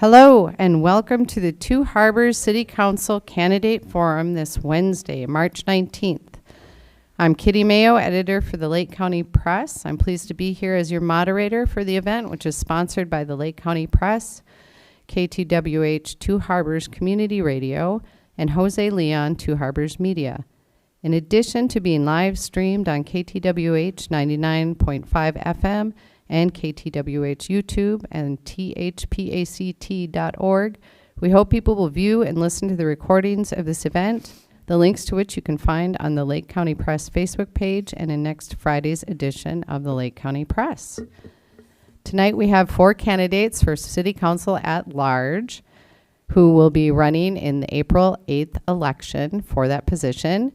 Hello and welcome to the Two Harbors City Council Candidate Forum this Wednesday, March 19th. I'm Kitty Mayo, editor for the Lake County Press. I'm pleased to be here as your moderator for the event, which is sponsored by the Lake County Press, KTWH Two Harbors Community Radio, and Jose Leon Two Harbors Media. In addition to being live streamed on KTWH 99.5 FM and KTWH YouTube and THPACT.org, we hope people will view and listen to the recordings of this event, the links to which you can find on the Lake County Press Facebook page and in next Friday's edition of the Lake County Press. Tonight we have 4 candidates for City Council at Large who will be running in the April 8th election for that position.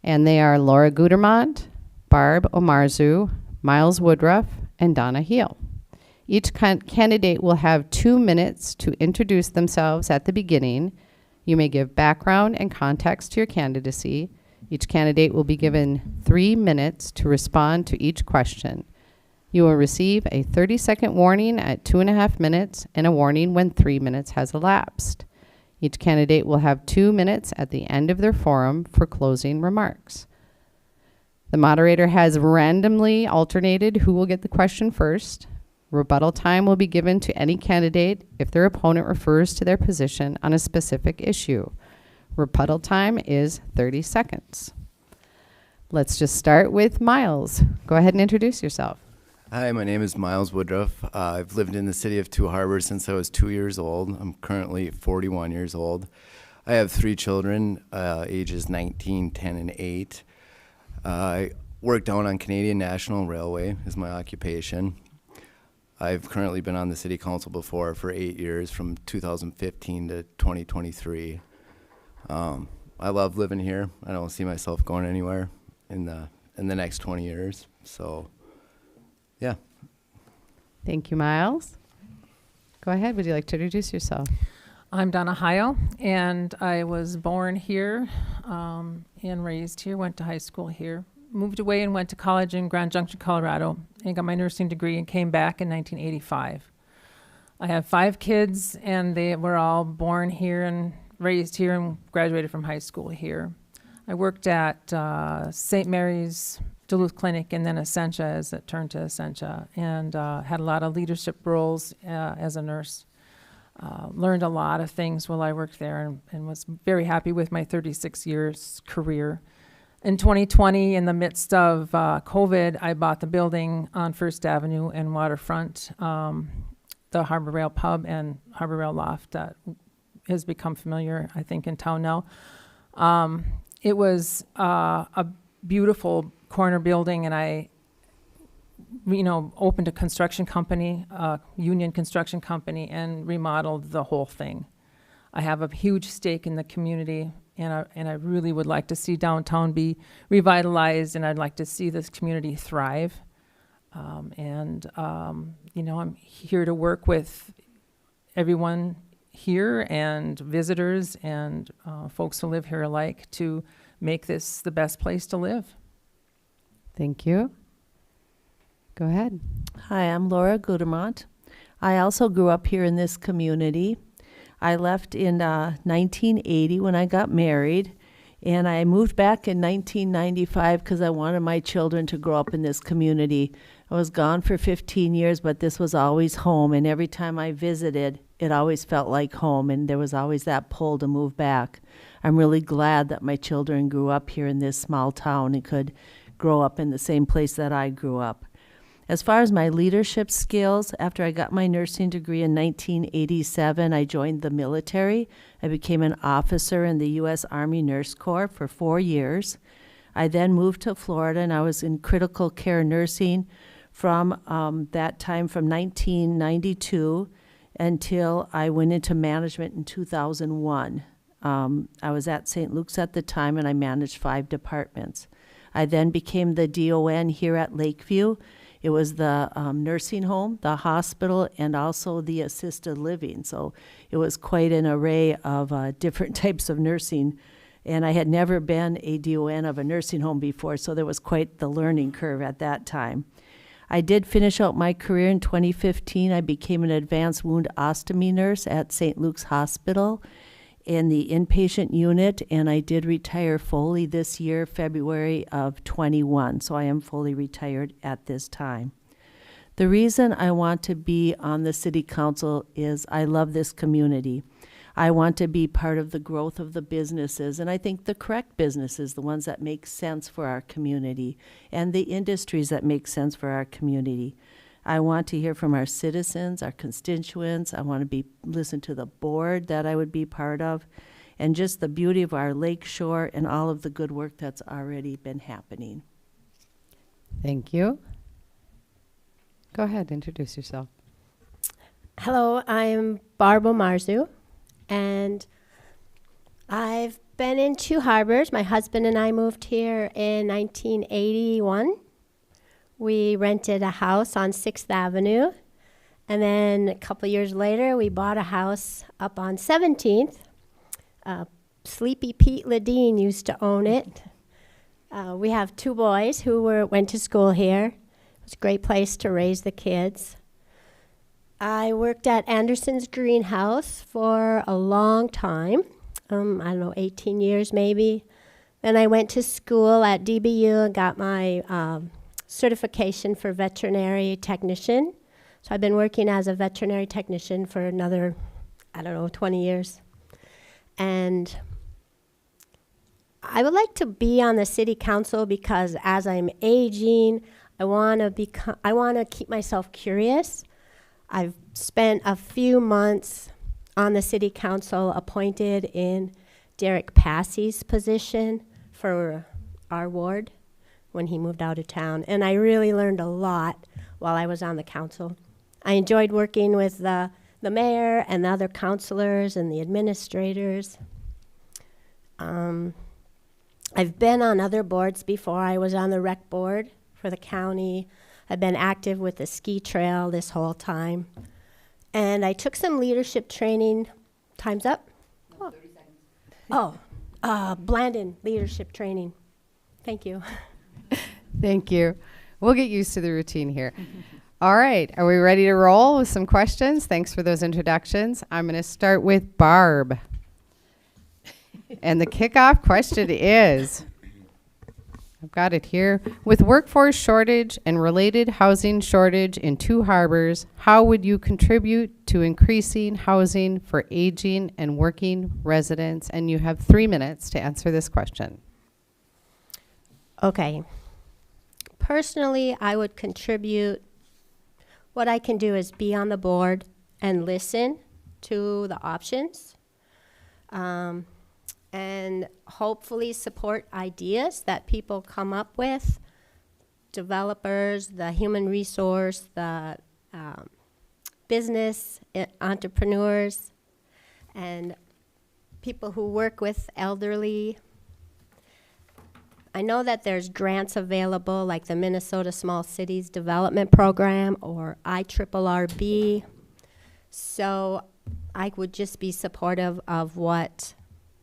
And they are Laura Goutermont, Barb Omarzu, Miles Woodruff, and Donna Heil. Each candidate will have 2 minutes to introduce themselves at the beginning. You may give background and context to your candidacy. Each candidate will be given 3 minutes to respond to each question. You will receive a 30-second warning at 2.5 minutes and a warning when 3 minutes has elapsed. Each candidate will have 2 minutes at the end of their forum for closing remarks. The moderator has randomly alternated who will get the question first. Rebuttal time will be given to any candidate if their opponent refers to their position on a specific issue. Rebuttal time is 30 seconds. Let's just start with Miles. Go ahead and introduce yourself. Hi, my name is Miles Woodruff. I've lived in the city of Two Harbors since I was 2 years old. I'm currently 41 years old. I have 3 children, ages 19, 10, and 8. I work down on Canadian National Railway is my occupation. I've currently been on the city council before for 8 years, from 2015 to 2023. I love living here. I don't see myself going anywhere in the next 20 years. So, yeah. Thank you, Miles. Go ahead. Would you like to introduce yourself? I'm Donna Heil, and I was born here and raised here, went to high school here, moved away and went to college in Grand Junction, Colorado, and got my nursing degree and came back in 1985. I have 5 kids, and they were all born here and raised here and graduated from high school here. I worked at St. Mary's Duluth Clinic and then Essentia as it turned to Essentia, and had a lot of leadership roles as a nurse. Learned a lot of things while I worked there and was very happy with my 36 years career. In 2020, in the midst of COVID, I bought the building on First Avenue and Waterfront, the Harbor Rail Pub and Harbor Rail Loft that has become familiar, I think, in town now. It was a beautiful corner building, and I opened a construction company, union construction company, and remodeled the whole thing. I have a huge stake in the community, and I really would like to see downtown be revitalized, and I'd like to see this community thrive. I'm here to work with everyone here and visitors and folks who live here alike to make this the best place to live. Thank you. Go ahead. Hi, I'm Laura Goutermont. I also grew up here in this community. I left in 1980 when I got married, and I moved back in 1995 because I wanted my children to grow up in this community. I was gone for 15 years, but this was always home, and every time I visited, it always felt like home, and there was always that pull to move back. I'm really glad that my children grew up here in this small town and could grow up in the same place that I grew up. As far as my leadership skills, after I got my nursing degree in 1987, I joined the military. I became an officer in the U.S. Army Nurse Corps for 4 years. I then moved to Florida, and I was in critical care nursing from that time from 1992 until I went into management in 2001. I was at St. Luke's at the time, and I managed 5 departments. I then became the DON here at Lakeview. It was the nursing home, the hospital, and also the assisted living. So it was quite an array of different types of nursing. And I had never been a DON of a nursing home before, so there was quite the learning curve at that time. I did finish out my career in 2015. I became an advanced wound ostomy nurse at St. Luke's Hospital in the inpatient unit, and I did retire fully this year, February of 21. So I am fully retired at this time. The reason I want to be on the city council is I love this community. I want to be part of the growth of the businesses, and I think the correct businesses, the ones that make sense for our community, and the industries that make sense for our community. I want to hear from our citizens, our constituents. I want to listen to the board that I would be part of, and just the beauty of our lake shore and all of the good work that's already been happening. Thank you. Go ahead, introduce yourself. Hello, I'm Barb Omarzu, and I've been in Two Harbors. My husband and I moved here in 1981. We rented a house on 6th Avenue, and then a couple years later, we bought a house up on 17th. Sleepy Pete Ledeen used to own it. We have 2 boys who went to school here. It's a great place to raise the kids. I worked at Anderson's Greenhouse for a long time, I don't know, 18 years maybe. Then I went to school at DBU and got my certification for veterinary technician. So I've been working as a veterinary technician for another, 20 years. And I would like to be on the city council because as I'm aging, I want to keep myself curious. I've spent a few months on the city council appointed in Derek Passey's position for our ward when he moved out of town. And I really learned a lot while I was on the council. I enjoyed working with the mayor and the other councilors and the administrators. I've been on other boards before. I was on the rec board for the county. I've been active with the ski trail this whole time. And I took some leadership training. Time's up? No, 30 seconds. Blandon leadership training. Thank you. Thank you. We'll get used to the routine here. All right. Are we ready to roll with some questions? Thanks for those introductions. I'm going to start with Barb. And the kickoff question is, I've got it here. With workforce shortage and related housing shortage in Two Harbors, how would you contribute to increasing housing for aging and working residents? And you have 3 minutes to answer this question. Okay. Personally, I would contribute. What I can do is be on the board and listen to the options. And hopefully support ideas that people come up with, developers, the human resource, the business entrepreneurs, and people who work with elderly. I know that there's grants available like the Minnesota Small Cities Development Program or IRRB. So I would just be supportive of what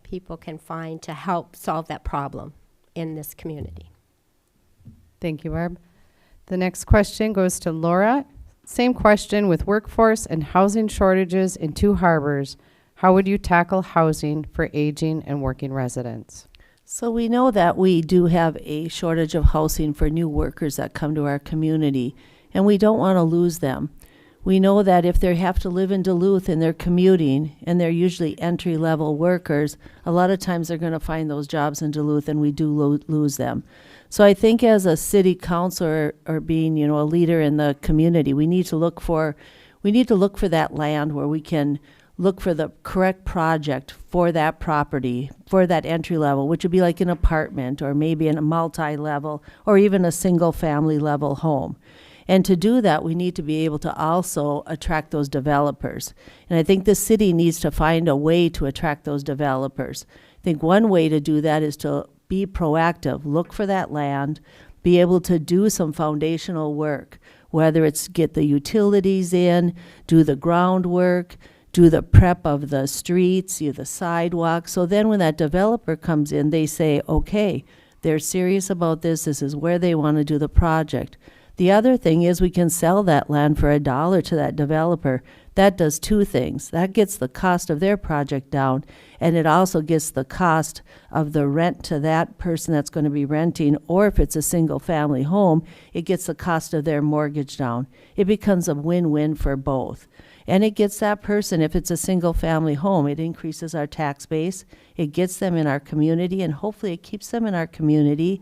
people can find to help solve that problem in this community. Thank you, Barb. The next question goes to Laura. Same question with workforce and housing shortages in Two Harbors. How would you tackle housing for aging and working residents? So we know that we do have a shortage of housing for new workers that come to our community, and we don't want to lose them. We know that if they have to live in Duluth and they're commuting, and they're usually entry-level workers, a lot of times they're going to find those jobs in Duluth, and we do lose them. So I think as a city councilor or being, a leader in the community, we need to look for that land where we can look for the correct project for that property, for that entry level, which would be like an apartment or maybe in a multi-level or even a single-family level home. And to do that, we need to be able to also attract those developers. And I think the city needs to find a way to attract those developers. I think one way to do that is to be proactive, look for that land, be able to do some foundational work, whether it's get the utilities in, do the groundwork, do the prep of the streets, the sidewalks. So then when that developer comes in, they say, okay, they're serious about this. This is where they want to do the project. The other thing is we can sell that land for $1 to that developer. That does two things. That gets the cost of their project down, and it also gets the cost of the rent to that person that's going to be renting, or if it's a single-family home, it gets the cost of their mortgage down. It becomes a win-win for both. And it gets that person, if it's a single-family home, it increases our tax base, it gets them in our community, and hopefully it keeps them in our community,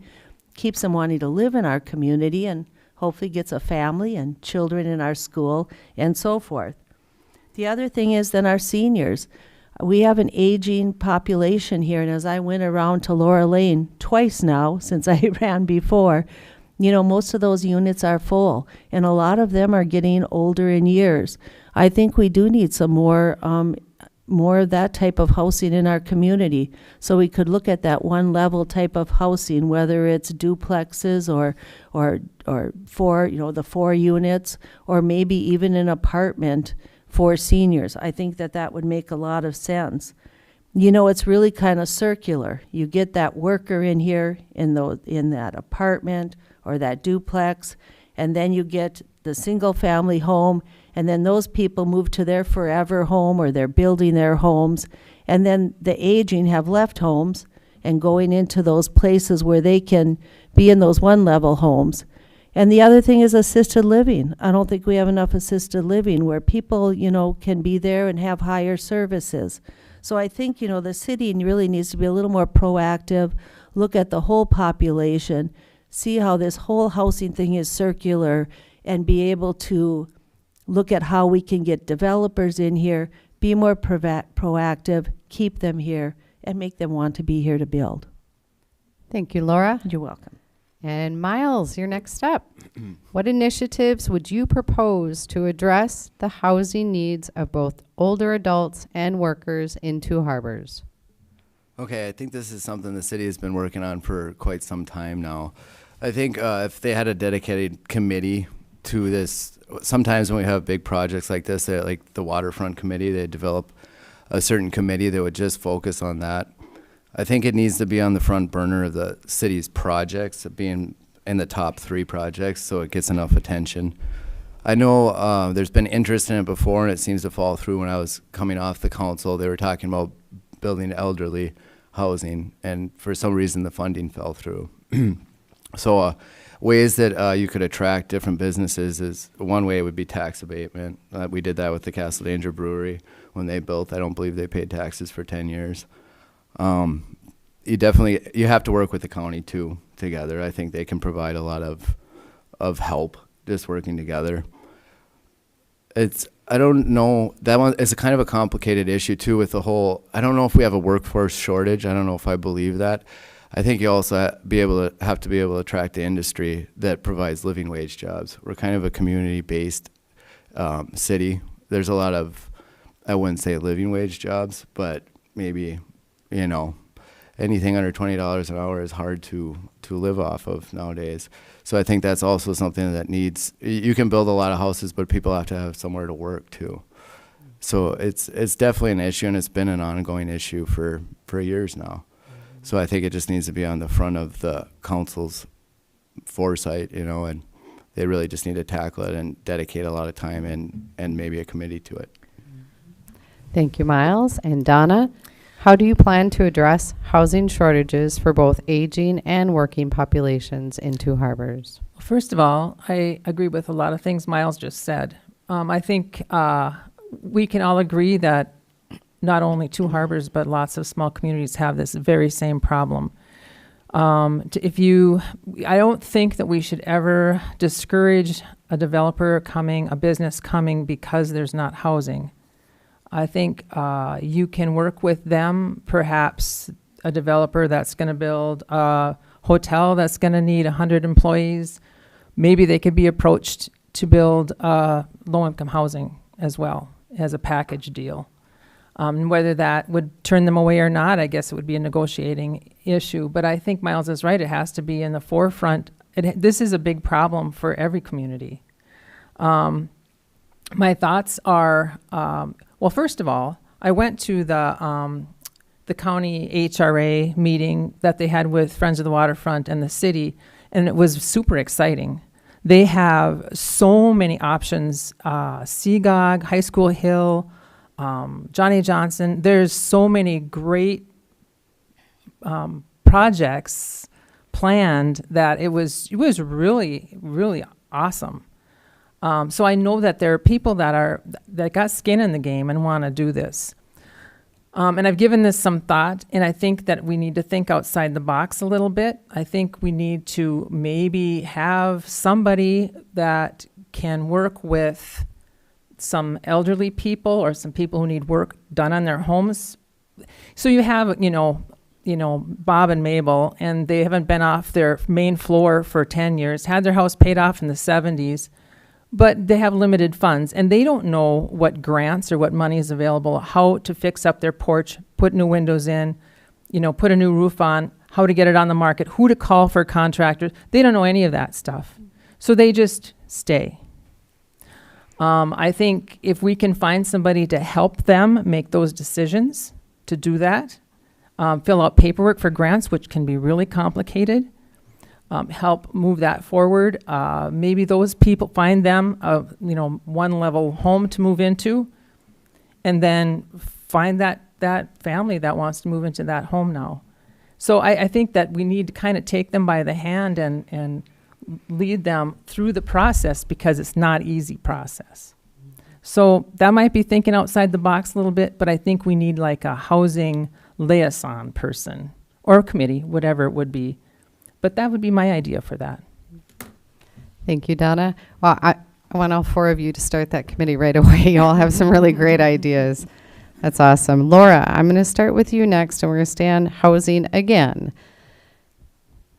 keeps them wanting to live in our community, and hopefully gets a family and children in our school, and so forth. The other thing is then our seniors. We have an aging population here, and as I went around to Laura Lane twice now since I ran before, most of those units are full, and a lot of them are getting older in years. I think we do need some more of that type of housing in our community. So we could look at that one level type of housing, whether it's duplexes or four, the 4 units, or maybe even an apartment for seniors. I think that would make a lot of sense. It's really kind of circular. You get that worker in here in that apartment or that duplex, and then you get the single family home, and then those people move to their forever home, or they're building their homes, and then the aging have left homes and going into those places where they can be in those one-level homes. And the other thing is assisted living. I don't think we have enough assisted living where people, can be there and have higher services. So I think, the city really needs to be a little more proactive, look at the whole population, see how this whole housing thing is circular, and be able to look at how we can get developers in here, be more proactive, keep them here, and make them want to be here to build. Thank you, Laura. You're welcome. And Miles, you're next up. What initiatives would you propose to address the housing needs of both older adults and workers in Two Harbors? Okay, I think this is something the city has been working on for quite some time now. I think if they had a dedicated committee to this, sometimes when we have big projects like this, like the waterfront committee, they develop a certain committee that would just focus on that. I think it needs to be on the front burner of the city's projects, being in the top 3 projects, so it gets enough attention. I know there's been interest in it before, and it seems to fall through. When I was coming off the council, they were talking about building elderly housing, and for some reason the funding fell through. So ways that you could attract different businesses is, one way would be tax abatement. We did that with the Castle Danger Brewery when they built. I don't believe they paid taxes for 10 years. You have to work with the county too together. I think they can provide a lot of help just working together. I don't know, that one is a kind of a complicated issue too with the whole, I don't know if we have a workforce shortage. I don't know if I believe that. I think you also have to be able to attract the industry that provides living wage jobs. We're kind of a community-based city. There's a lot of, I wouldn't say living wage jobs, but maybe, anything under $20 an hour is hard to live off of nowadays. So I think that's also something that needs, you can build a lot of houses, but people have to have somewhere to work too. So it's definitely an issue, and it's been an ongoing issue for years now. So I think it just needs to be on the front of the council's foresight, and they really just need to tackle it and dedicate a lot of time and maybe a committee to it. Thank you, Miles. And Donna, how do you plan to address housing shortages for both aging and working populations in Two Harbors? First of all, I agree with a lot of things Miles just said. I think we can all agree that not only Two Harbors, but lots of small communities have this very same problem. I don't think that we should ever discourage a business coming because there's not housing. I think you can work with them, perhaps a developer that's going to build a hotel that's going to need 100 employees. Maybe they could be approached to build low-income housing as well as a package deal. Whether that would turn them away or not, I guess it would be a negotiating issue. But I think Miles is right. It has to be in the forefront. This is a big problem for every community. My thoughts are, well, first of all, I went to the county HRA meeting that they had with Friends of the Waterfront and the city, and it was super exciting. They have so many options, Seagog, High School Hill, Johnny Johnson. There's so many great projects planned that it was really, really awesome. So I know that there are people that got skin in the game and want to do this. And I've given this some thought, and I think that we need to think outside the box a little bit. I think we need to maybe have somebody that can work with some elderly people or some people who need work done on their homes. So you have, Bob and Mabel, and they haven't been off their main floor for 10 years, had their house paid off in the 70s, but they have limited funds, and they don't know what grants or what money is available, how to fix up their porch, put new windows in, put a new roof on, how to get it on the market, who to call for contractors. They don't know any of that stuff. So they just stay. I think if we can find somebody to help them make those decisions, to do that, fill out paperwork for grants, which can be really complicated, help move that forward. Maybe those people, find them one level home to move into, and then find that family that wants to move into that home now. So I think that we need to kind of take them by the hand and lead them through the process, because it's not an easy process. So that might be thinking outside the box a little bit, but I think we need like a housing liaison person or a committee, whatever it would be. But that would be my idea for that. Thank you, Donna. Well, I want all four of you to start that committee right away. You all have some really great ideas. That's awesome. Laura, I'm going to start with you next, and we're going to stay on housing again.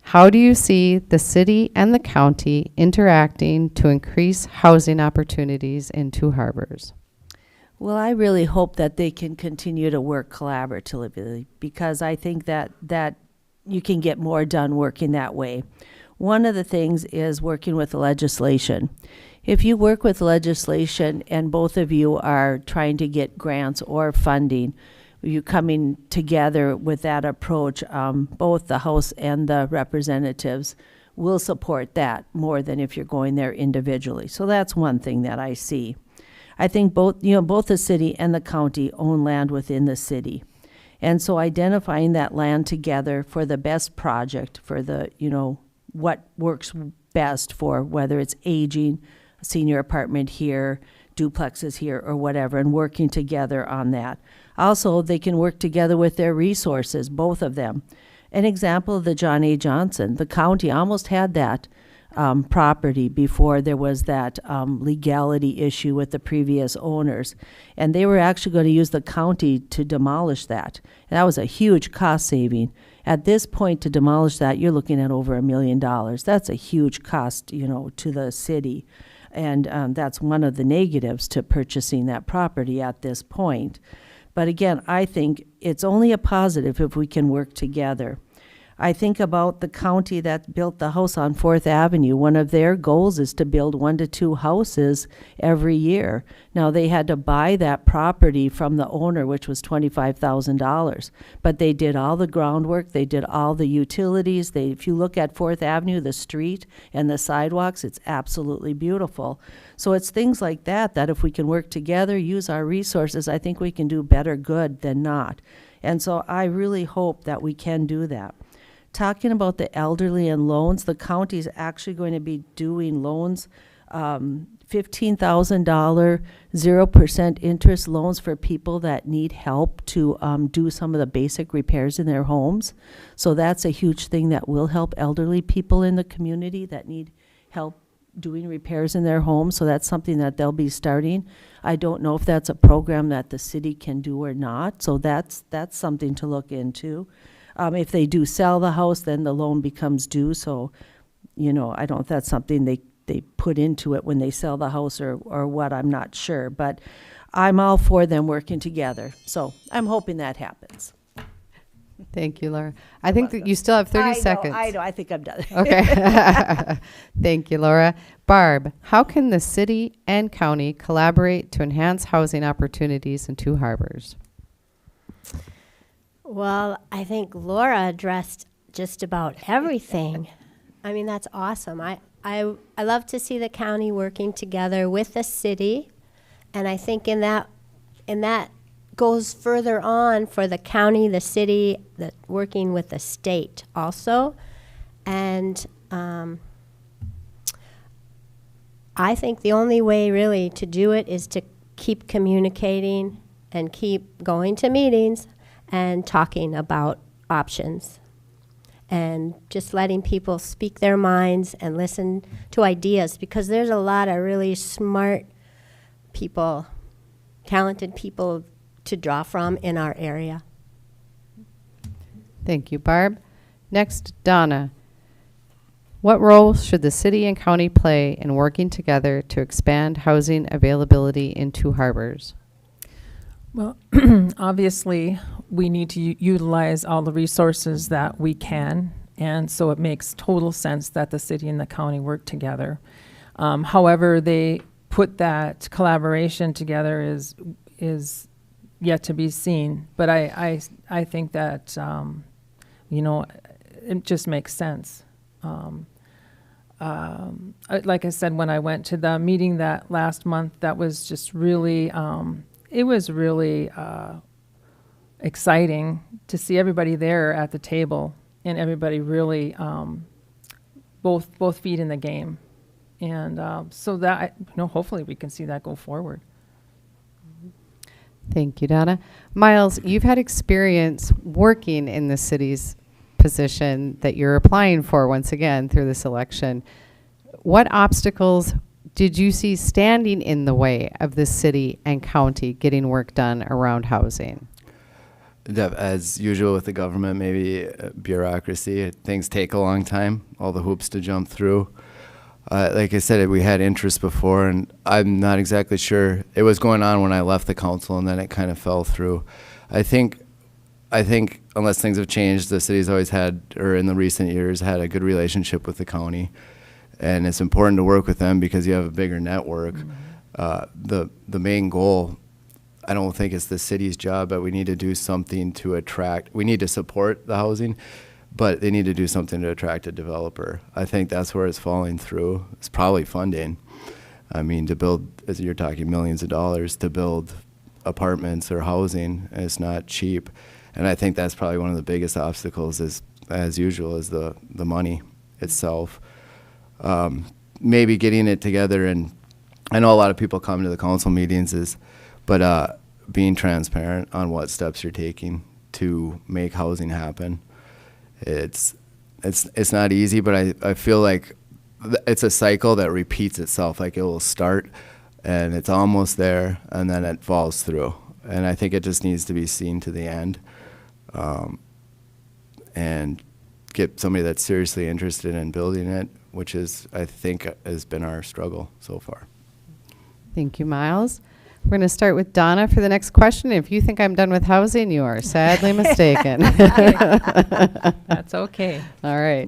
How do you see the city and the county interacting to increase housing opportunities in Two Harbors? Well, I really hope that they can continue to work collaboratively, because I think that you can get more done working that way. One of the things is working with legislation. If you work with legislation and both of you are trying to get grants or funding, you coming together with that approach, both the House and the representatives will support that more than if you're going there individually. So that's one thing that I see. I think both the city and the county own land within the city. And so identifying that land together for the best project, for the, what works best for whether it's aging, a senior apartment here, duplexes here, or whatever, and working together on that. Also, they can work together with their resources, both of them. An example of the John A. Johnson, the county almost had that property before there was that legality issue with the previous owners. And they were actually going to use the county to demolish that. And that was a huge cost saving. At this point, to demolish that, you're looking at over $1 million. That's a huge cost, to the city. And that's one of the negatives to purchasing that property at this point. But again, I think it's only a positive if we can work together. I think about the county that built the house on 4th Avenue. One of their goals is to build 1 to 2 houses every year. Now, they had to buy that property from the owner, which was $25,000. But they did all the groundwork. They did all the utilities. If you look at 4th Avenue, the street and the sidewalks, it's absolutely beautiful. So it's things like that if we can work together, use our resources, I think we can do better good than not. And so I really hope that we can do that. Talking about the elderly and loans, the county is actually going to be doing loans, $15,000, 0% interest loans for people that need help to do some of the basic repairs in their homes. So that's a huge thing that will help elderly people in the community that need help doing repairs in their homes. So that's something that they'll be starting. I don't know if that's a program that the city can do or not. So that's something to look into. If they do sell the house, then the loan becomes due. So, I don't know if that's something they put into it when they sell the house or what, I'm not sure. But I'm all for them working together. So I'm hoping that happens. Thank you, Laura. I think that you still have 30 seconds. I know. I think I'm done. Okay. Thank you, Laura. Barb, how can the city and county collaborate to enhance housing opportunities in Two Harbors? Well, I think Laura addressed just about everything. I mean, that's awesome. I love to see the county working together with the city, and I think in that goes further on for the county, the city, working with the state also. And I think the only way really to do it is to keep communicating and keep going to meetings and talking about options and just letting people speak their minds and listen to ideas, because there's a lot of really smart people, talented people to draw from in our area. Thank you, Barb. Next, Donna. What role should the city and county play in working together to expand housing availability in Two Harbors? Well, obviously, we need to utilize all the resources that we can, and so it makes total sense that the city and the county work together. However, they put that collaboration together is yet to be seen. But I think that it just makes sense. Like I said, when I went to the meeting that last month, that was just really, it was really exciting to see everybody there at the table and everybody really both feet in the game. And so that, hopefully we can see that go forward. Thank you, Donna. Miles, you've had experience working in the city's position that you're applying for once again through this election. What obstacles did you see standing in the way of the city and county getting work done around housing? As usual with the government, maybe bureaucracy. Things take a long time, all the hoops to jump through. Like I said, we had interest before, and I'm not exactly sure. It was going on when I left the council, and then it kind of fell through. I think unless things have changed, the city's always had, or in the recent years, had a good relationship with the county. And it's important to work with them because you have a bigger network. The main goal, I don't think it's the city's job, but we need to do something to attract. We need to support the housing, but they need to do something to attract a developer. I think that's where it's falling through. It's probably funding. I mean, to build, as you're talking millions of dollars, to build apartments or housing, it's not cheap. And I think that's probably one of the biggest obstacles is, as usual, is the money itself. Maybe getting it together, and I know a lot of people come to the council meetings, but being transparent on what steps you're taking to make housing happen. It's not easy, but I feel like it's a cycle that repeats itself. Like, it will start, and it's almost there, and then it falls through. And I think it just needs to be seen to the end, and get somebody that's seriously interested in building it, which is, I think, has been our struggle so far. Thank you, Miles. We're going to start with Donna for the next question. If you think I'm done with housing, you are sadly mistaken. That's okay. All right.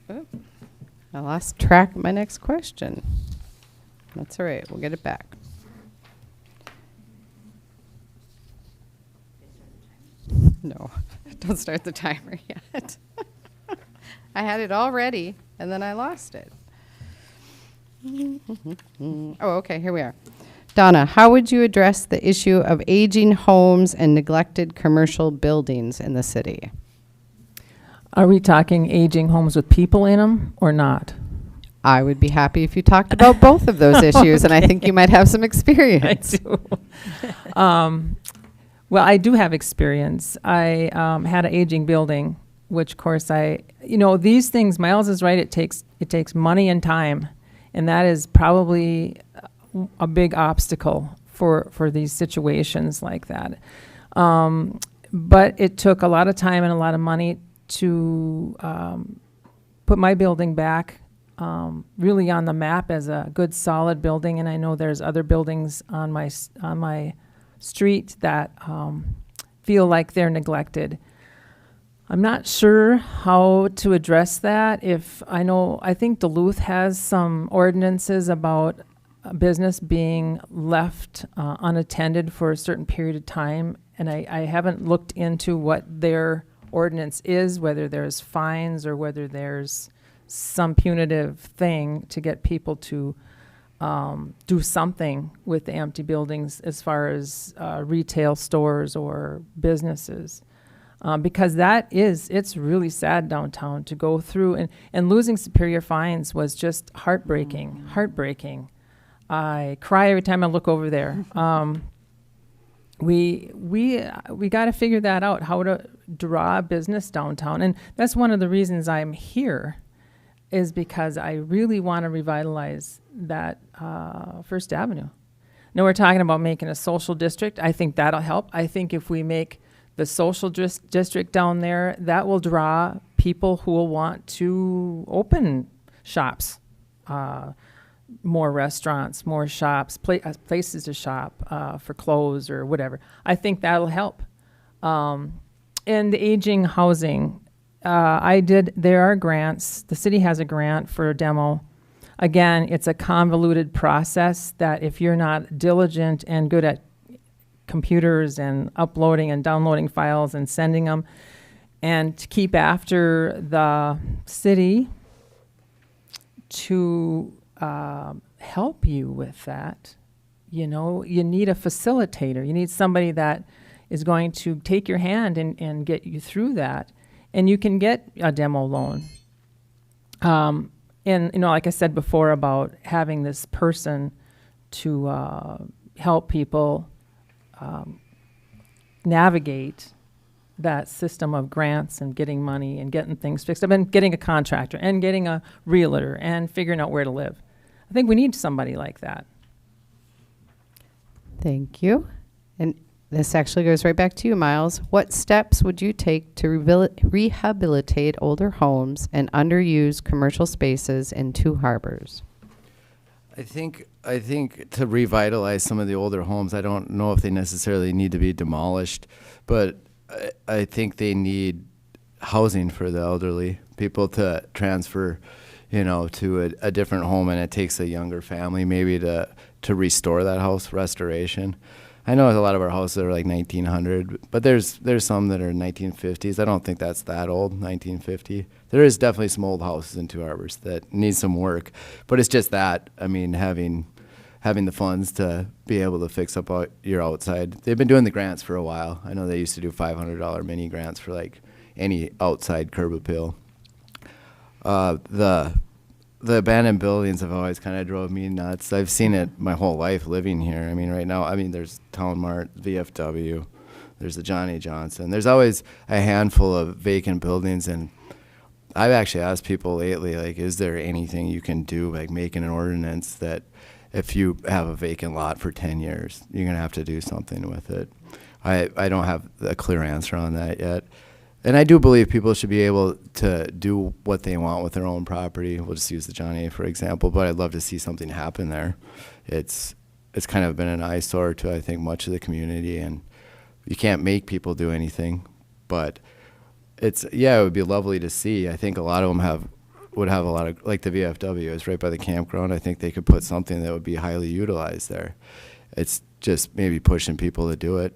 Oh, I lost track of my next question. That's all right. We'll get it back. No, don't start the timer yet. I had it all ready, and then I lost it. Oh, okay, here we are. Donna, how would you address the issue of aging homes and neglected commercial buildings in the city? Are we talking aging homes with people in them or not? I would be happy if you talked about both of those issues, and I think you might have some experience. I do. Well, I do have experience. I had an aging building, which, of course, these things, Miles is right, it takes money and time, and that is probably a big obstacle for these situations like that. But it took a lot of time and a lot of money to put my building back really on the map as a good, solid building, and I know there's other buildings on my street that feel like they're neglected. I'm not sure how to address that. I think Duluth has some ordinances about a business being left unattended for a certain period of time, and I haven't looked into what their ordinance is, whether there's fines or whether there's some punitive thing to get people to do something with the empty buildings as far as retail stores or businesses. Because it's really sad downtown to go through, and losing Superior Fines was just heartbreaking. I cry every time I look over there. We got to figure that out, how to draw business downtown. And that's one of the reasons I'm here, is because I really want to revitalize that First Avenue. Now we're talking about making a social district. I think that'll help. I think if we make the social district down there, that will draw people who will want to open shops, more restaurants, more shops, places to shop for clothes or whatever. I think that'll help. And the aging housing, there are grants. The city has a grant for a demo. Again, it's a convoluted process that if you're not diligent and good at computers and uploading and downloading files and sending them, and to keep after the city to help you with that, you need a facilitator. You need somebody that is going to take your hand and get you through that. And you can get a demo loan. And, like I said before about having this person to help people navigate that system of grants and getting money and getting things fixed up and getting a contractor and getting a realtor and figuring out where to live. I think we need somebody like that. Thank you. And this actually goes right back to you, Miles. What steps would you take to rehabilitate older homes and underused commercial spaces in Two Harbors? I think to revitalize some of the older homes, I don't know if they necessarily need to be demolished, but I think they need housing for the elderly, people to transfer, to a different home, and it takes a younger family maybe to restore that house, restoration. I know a lot of our houses are like 1900, but there's some that are 1950s. I don't think that's that old, 1950. There is definitely some old houses in Two Harbors that need some work, but it's just that, having the funds to be able to fix up your outside. They've been doing the grants for a while. I know they used to do $500 mini grants for like any outside curb appeal. The abandoned buildings have always kind of drove me nuts. I've seen it my whole life living here. Right now, there's Town Mart, VFW, there's the Johnny Johnson. There's always a handful of vacant buildings, and I've actually asked people lately, like, is there anything you can do, like making an ordinance that if you have a vacant lot for 10 years, you're going to have to do something with it. I don't have a clear answer on that yet. And I do believe people should be able to do what they want with their own property. We'll just use the Johnny A for example, but I'd love to see something happen there. It's kind of been an eyesore to, I think, much of the community, and you can't make people do anything, but it would be lovely to see. I think a lot of them would have a lot of, like the VFW is right by the campground. I think they could put something that would be highly utilized there. It's just maybe pushing people to do it.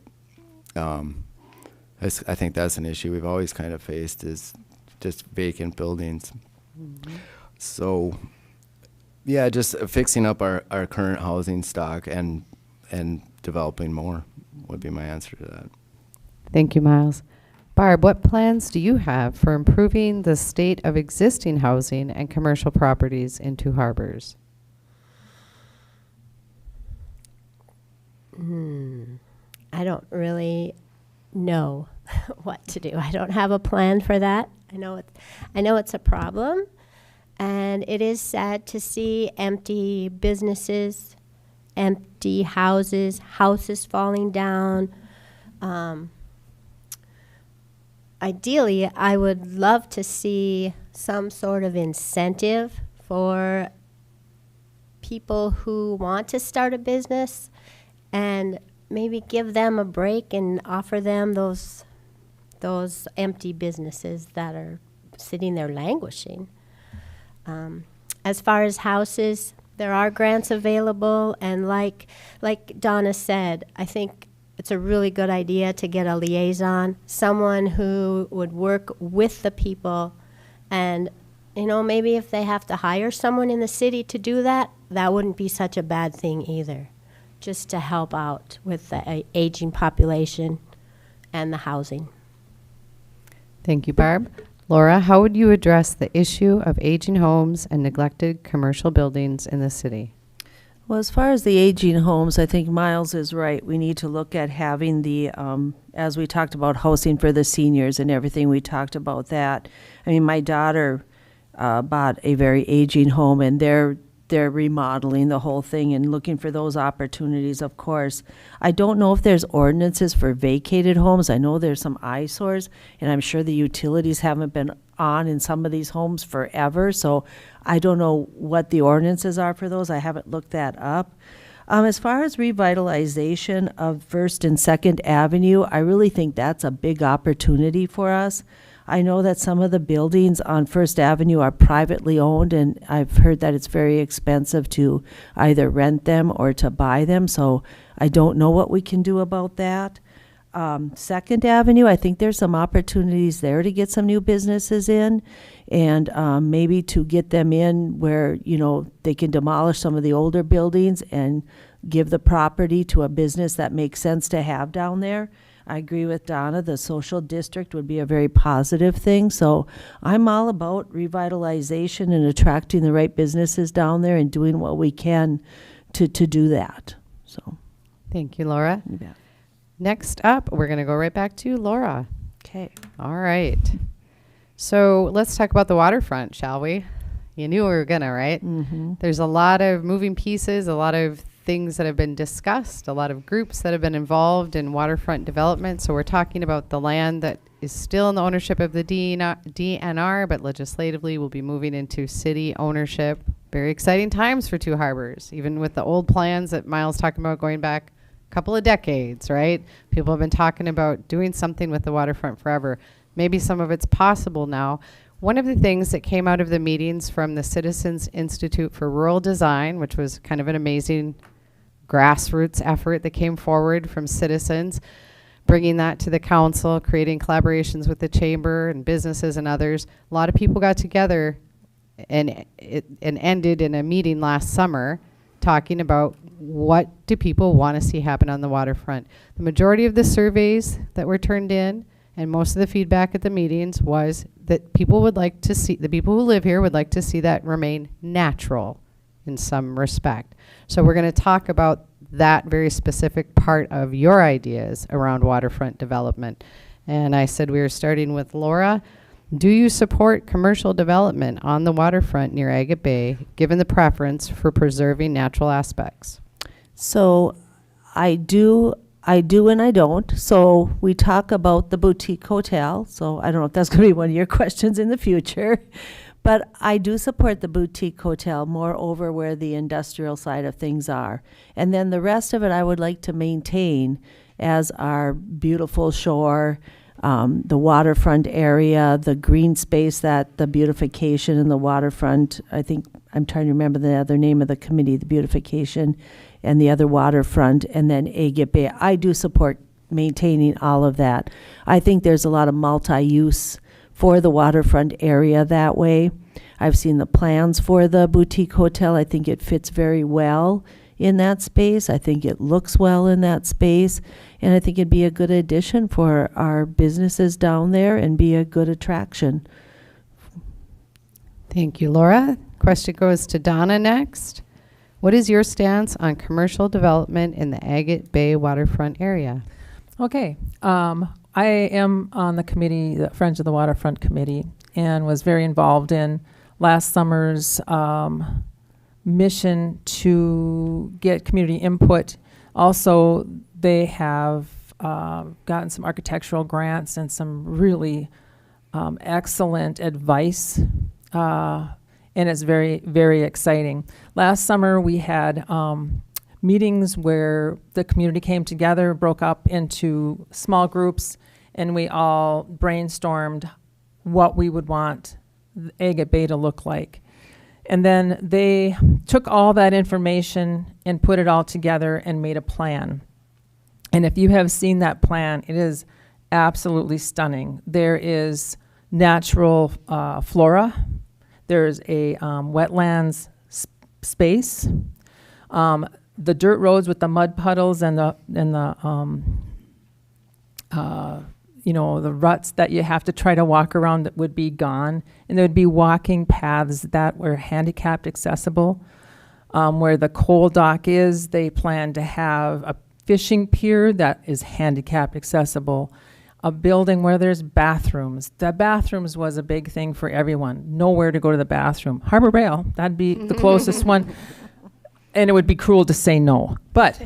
I think that's an issue we've always kind of faced, is just vacant buildings. Mm-hmm. So, just fixing up our current housing stock and developing more would be my answer to that. Thank you, Miles. Barb, what plans do you have for improving the state of existing housing and commercial properties in Two Harbors? I don't really know what to do. I don't have a plan for that. I know it's a problem, and it is sad to see empty businesses, empty houses falling down. Ideally, I would love to see some sort of incentive for people who want to start a business, and maybe give them a break and offer them those empty businesses that are sitting there languishing. As far as houses, there are grants available, and like Donna said, I think it's a really good idea to get a liaison, someone who would work with the people and you know, maybe if they have to hire someone in the city to do that, that wouldn't be such a bad thing either, just to help out with the aging population and the housing. Thank you, Barb. Laura, how would you address the issue of aging homes and neglected commercial buildings in the city? Well, as far as the aging homes, I think Miles is right. We need to look at having the, as we talked about housing for the seniors and everything, we talked about that. I mean, my daughter bought a very aging home, and they're remodeling the whole thing and looking for those opportunities, of course. I don't know if there's ordinances for vacated homes. I know there's some eyesores, and I'm sure the utilities haven't been on in some of these homes forever, so I don't know what the ordinances are for those. I haven't looked that up. As far as revitalization of First and Second Avenue, I really think that's a big opportunity for us. I know that some of the buildings on First Avenue are privately owned, and I've heard that it's very expensive to either rent them or to buy them, so I don't know what we can do about that. Second Avenue, I think there's some opportunities there to get some new businesses in, and maybe to get them in where, you know, they can demolish some of the older buildings and give the property to a business that makes sense to have down there. I agree with Donna. The social district would be a very positive thing. So I'm all about revitalization and attracting the right businesses down there and doing what we can to do that. So, Thank you, Laura. you bet. Next up, we're going to go right back to Laura. Okay. All right. So let's talk about the waterfront, shall we? You knew we were going to, right? Mm-hmm. There's a lot of moving pieces, a lot of things that have been discussed, a lot of groups that have been involved in waterfront development. So we're talking about the land that is still in the ownership of the DNR, but legislatively will be moving into city ownership. Very exciting times for Two Harbors, even with the old plans that Miles talking about going back a couple of decades, right? People have been talking about doing something with the waterfront forever. Maybe some of it's possible now. One of the things that came out of the meetings from the Citizens Institute for Rural Design, which was kind of an amazing grassroots effort that came forward from citizens, bringing that to the council, creating collaborations with the chamber and businesses and others. A lot of people got together and it ended in a meeting last summer talking about what do people want to see happen on the waterfront. The majority of the surveys that were turned in and most of the feedback at the meetings was that people would like to see, the people who live here would like to see that remain natural in some respect. So we're going to talk about that very specific part of your ideas around waterfront development. And I said we were starting with Laura. Do you support commercial development on the waterfront near Agate Bay, given the preference for preserving natural aspects? So I do and I don't. So we talk about the boutique hotel. So I don't know if that's going to be one of your questions in the future. But I do support the boutique hotel more over where the industrial side of things are. And then the rest of it I would like to maintain as our beautiful shore, the waterfront area, the green space, that the beautification in the waterfront. I think I'm trying to remember the other name of the committee, the beautification and the other waterfront, and then Agate Bay. I do support maintaining all of that. I think there's a lot of multi-use for the waterfront area that way. I've seen the plans for the boutique hotel. I think it fits very well in that space. I think it looks well in that space. And I think it'd be a good addition for our businesses down there and be a good attraction. Thank you, Laura. Question goes to Donna next. What is your stance on commercial development in the Agate Bay waterfront area? Okay. I am on the committee, the Friends of the Waterfront Committee, and was very involved in last summer's mission to get community input. Also, they have gotten some architectural grants and some really excellent advice, and it's very, very exciting. Last summer, we had meetings where the community came together, broke up into small groups, and we all brainstormed what we would want Agate Bay to look like. And then they took all that information and put it all together and made a plan. And if you have seen that plan, it is absolutely stunning. There is natural flora. There's a wetlands space. The dirt roads with the mud puddles and the the ruts that you have to try to walk around that would be gone. And there would be walking paths that were handicapped accessible. Where the coal dock is, they plan to have a fishing pier that is handicapped accessible. A building where there's bathrooms. The bathrooms was a big thing for everyone. Nowhere to go to the bathroom. Harbor Rail, that'd be the closest one. And it would be cruel to say no. But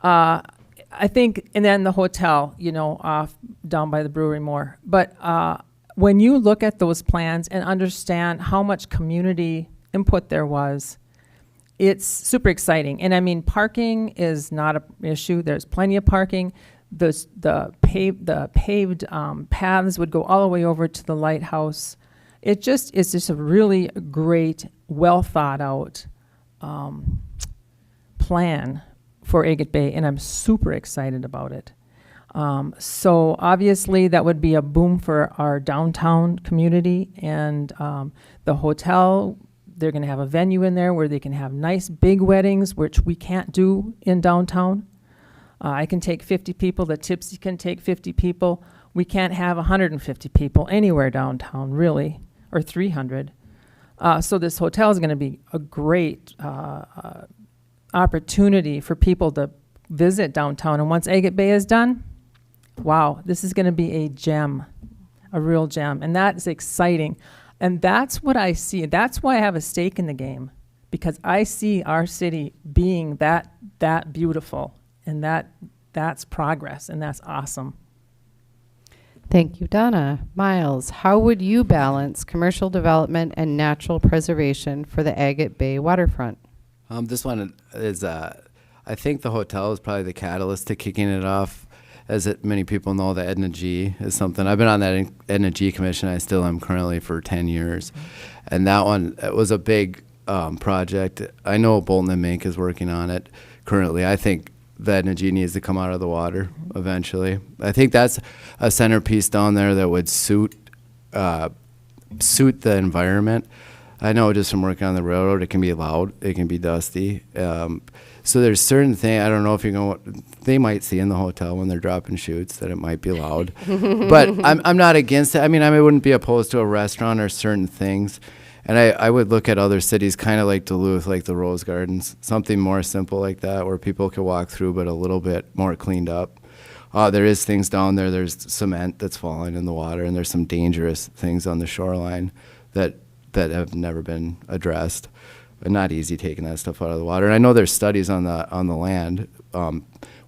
I think, and then the hotel, off down by the brewery more. But when you look at those plans and understand how much community input there was, it's super exciting. And I mean, parking is not an issue. There's plenty of parking. The paved paths would go all the way over to the lighthouse. It's just a really great, well thought out plan for Agate Bay, and I'm super excited about it. So obviously that would be a boom for our downtown community, and the hotel, they're going to have a venue in there where they can have nice big weddings, which we can't do in downtown. I can take 50 people, the Tipsy can take 50 people. We can't have 150 people anywhere downtown, really, or 300. So this hotel is going to be a great opportunity for people to visit downtown. And once Agate Bay is done, wow, this is going to be a gem, a real gem. And that's exciting. And that's what I see. That's why I have a stake in the game, because I see our city being that beautiful. And that's progress, and that's awesome. Thank you, Donna. Miles, how would you balance commercial development and natural preservation for the Agate Bay waterfront? This one is, I think the hotel is probably the catalyst to kicking it off. As many people know, the Edna G is something. I've been on that Edna G commission. I still am currently for 10 years. And that one, it was a big project. I know Bolton and Mink is working on it currently. I think the Edna G needs to come out of the water eventually. I think that's a centerpiece down there that would suit the environment. I know just from working on the railroad, it can be loud, it can be dusty. So there's certain things, I don't know if they might see in the hotel when they're dropping chutes that it might be loud. But I'm not against it. I mean, I wouldn't be opposed to a restaurant or certain things. And I would look at other cities kind of like Duluth, like the Rose Gardens, something more simple like that where people could walk through but a little bit more cleaned up. There is things down there. There's cement that's falling in the water, and there's some dangerous things on the shoreline that have never been addressed. And not easy taking that stuff out of the water. And I know there's studies on the land.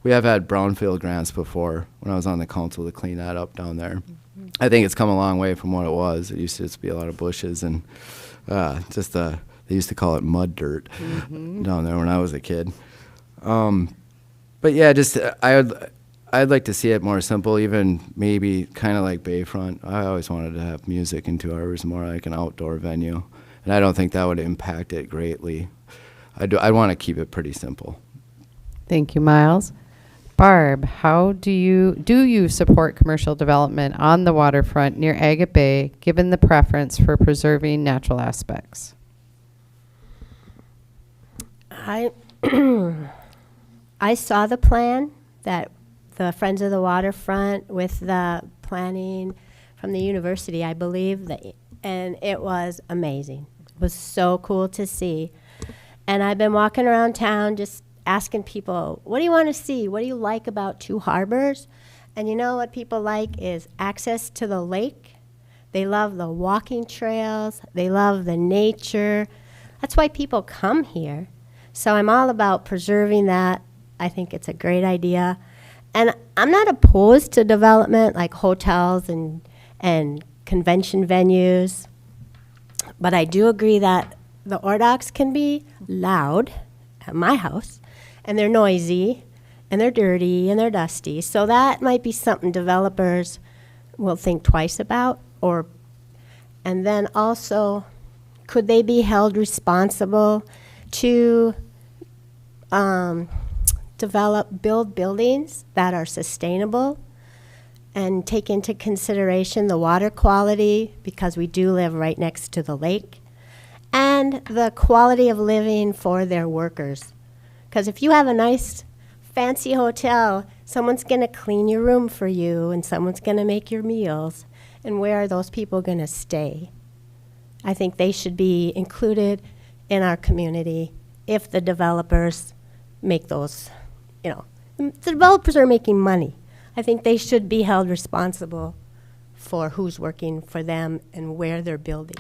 We have had brownfield grants before when I was on the council to clean that up down there. Mm-hmm. I think it's come a long way from what it was. It used to just be a lot of bushes and they used to call it mud dirt down there when I was a kid. But yeah, just I'd like to see it more simple, even maybe kind of like Bayfront. I always wanted to have music in 2 hours, more like an outdoor venue. And I don't think that would impact it greatly. I want to keep it pretty simple. Thank you, Miles. Barb, how do you support commercial development on the waterfront near Agate Bay, given the preference for preserving natural aspects? I saw the plan that the Friends of the Waterfront with the planning from the university, I believe, and it was amazing. It was so cool to see. And I've been walking around town just asking people, what do you want to see? What do you like about Two Harbors? And you know what people like is access to the lake. They love the walking trails. They love the nature. That's why people come here. So I'm all about preserving that. I think it's a great idea. And I'm not opposed to development like hotels and convention venues. But I do agree that the Ordocs can be loud at my house, and they're noisy, and they're dirty, and they're dusty. So that might be something developers will think twice about. And then also, could they be held responsible to build buildings that are sustainable and take into consideration the water quality, because we do live right next to the lake, and the quality of living for their workers. Because if you have a nice, fancy hotel, someone's going to clean your room for you, and someone's going to make your meals. And where are those people going to stay? I think they should be included in our community if the developers make those, the developers are making money. I think they should be held responsible for who's working for them and where they're building.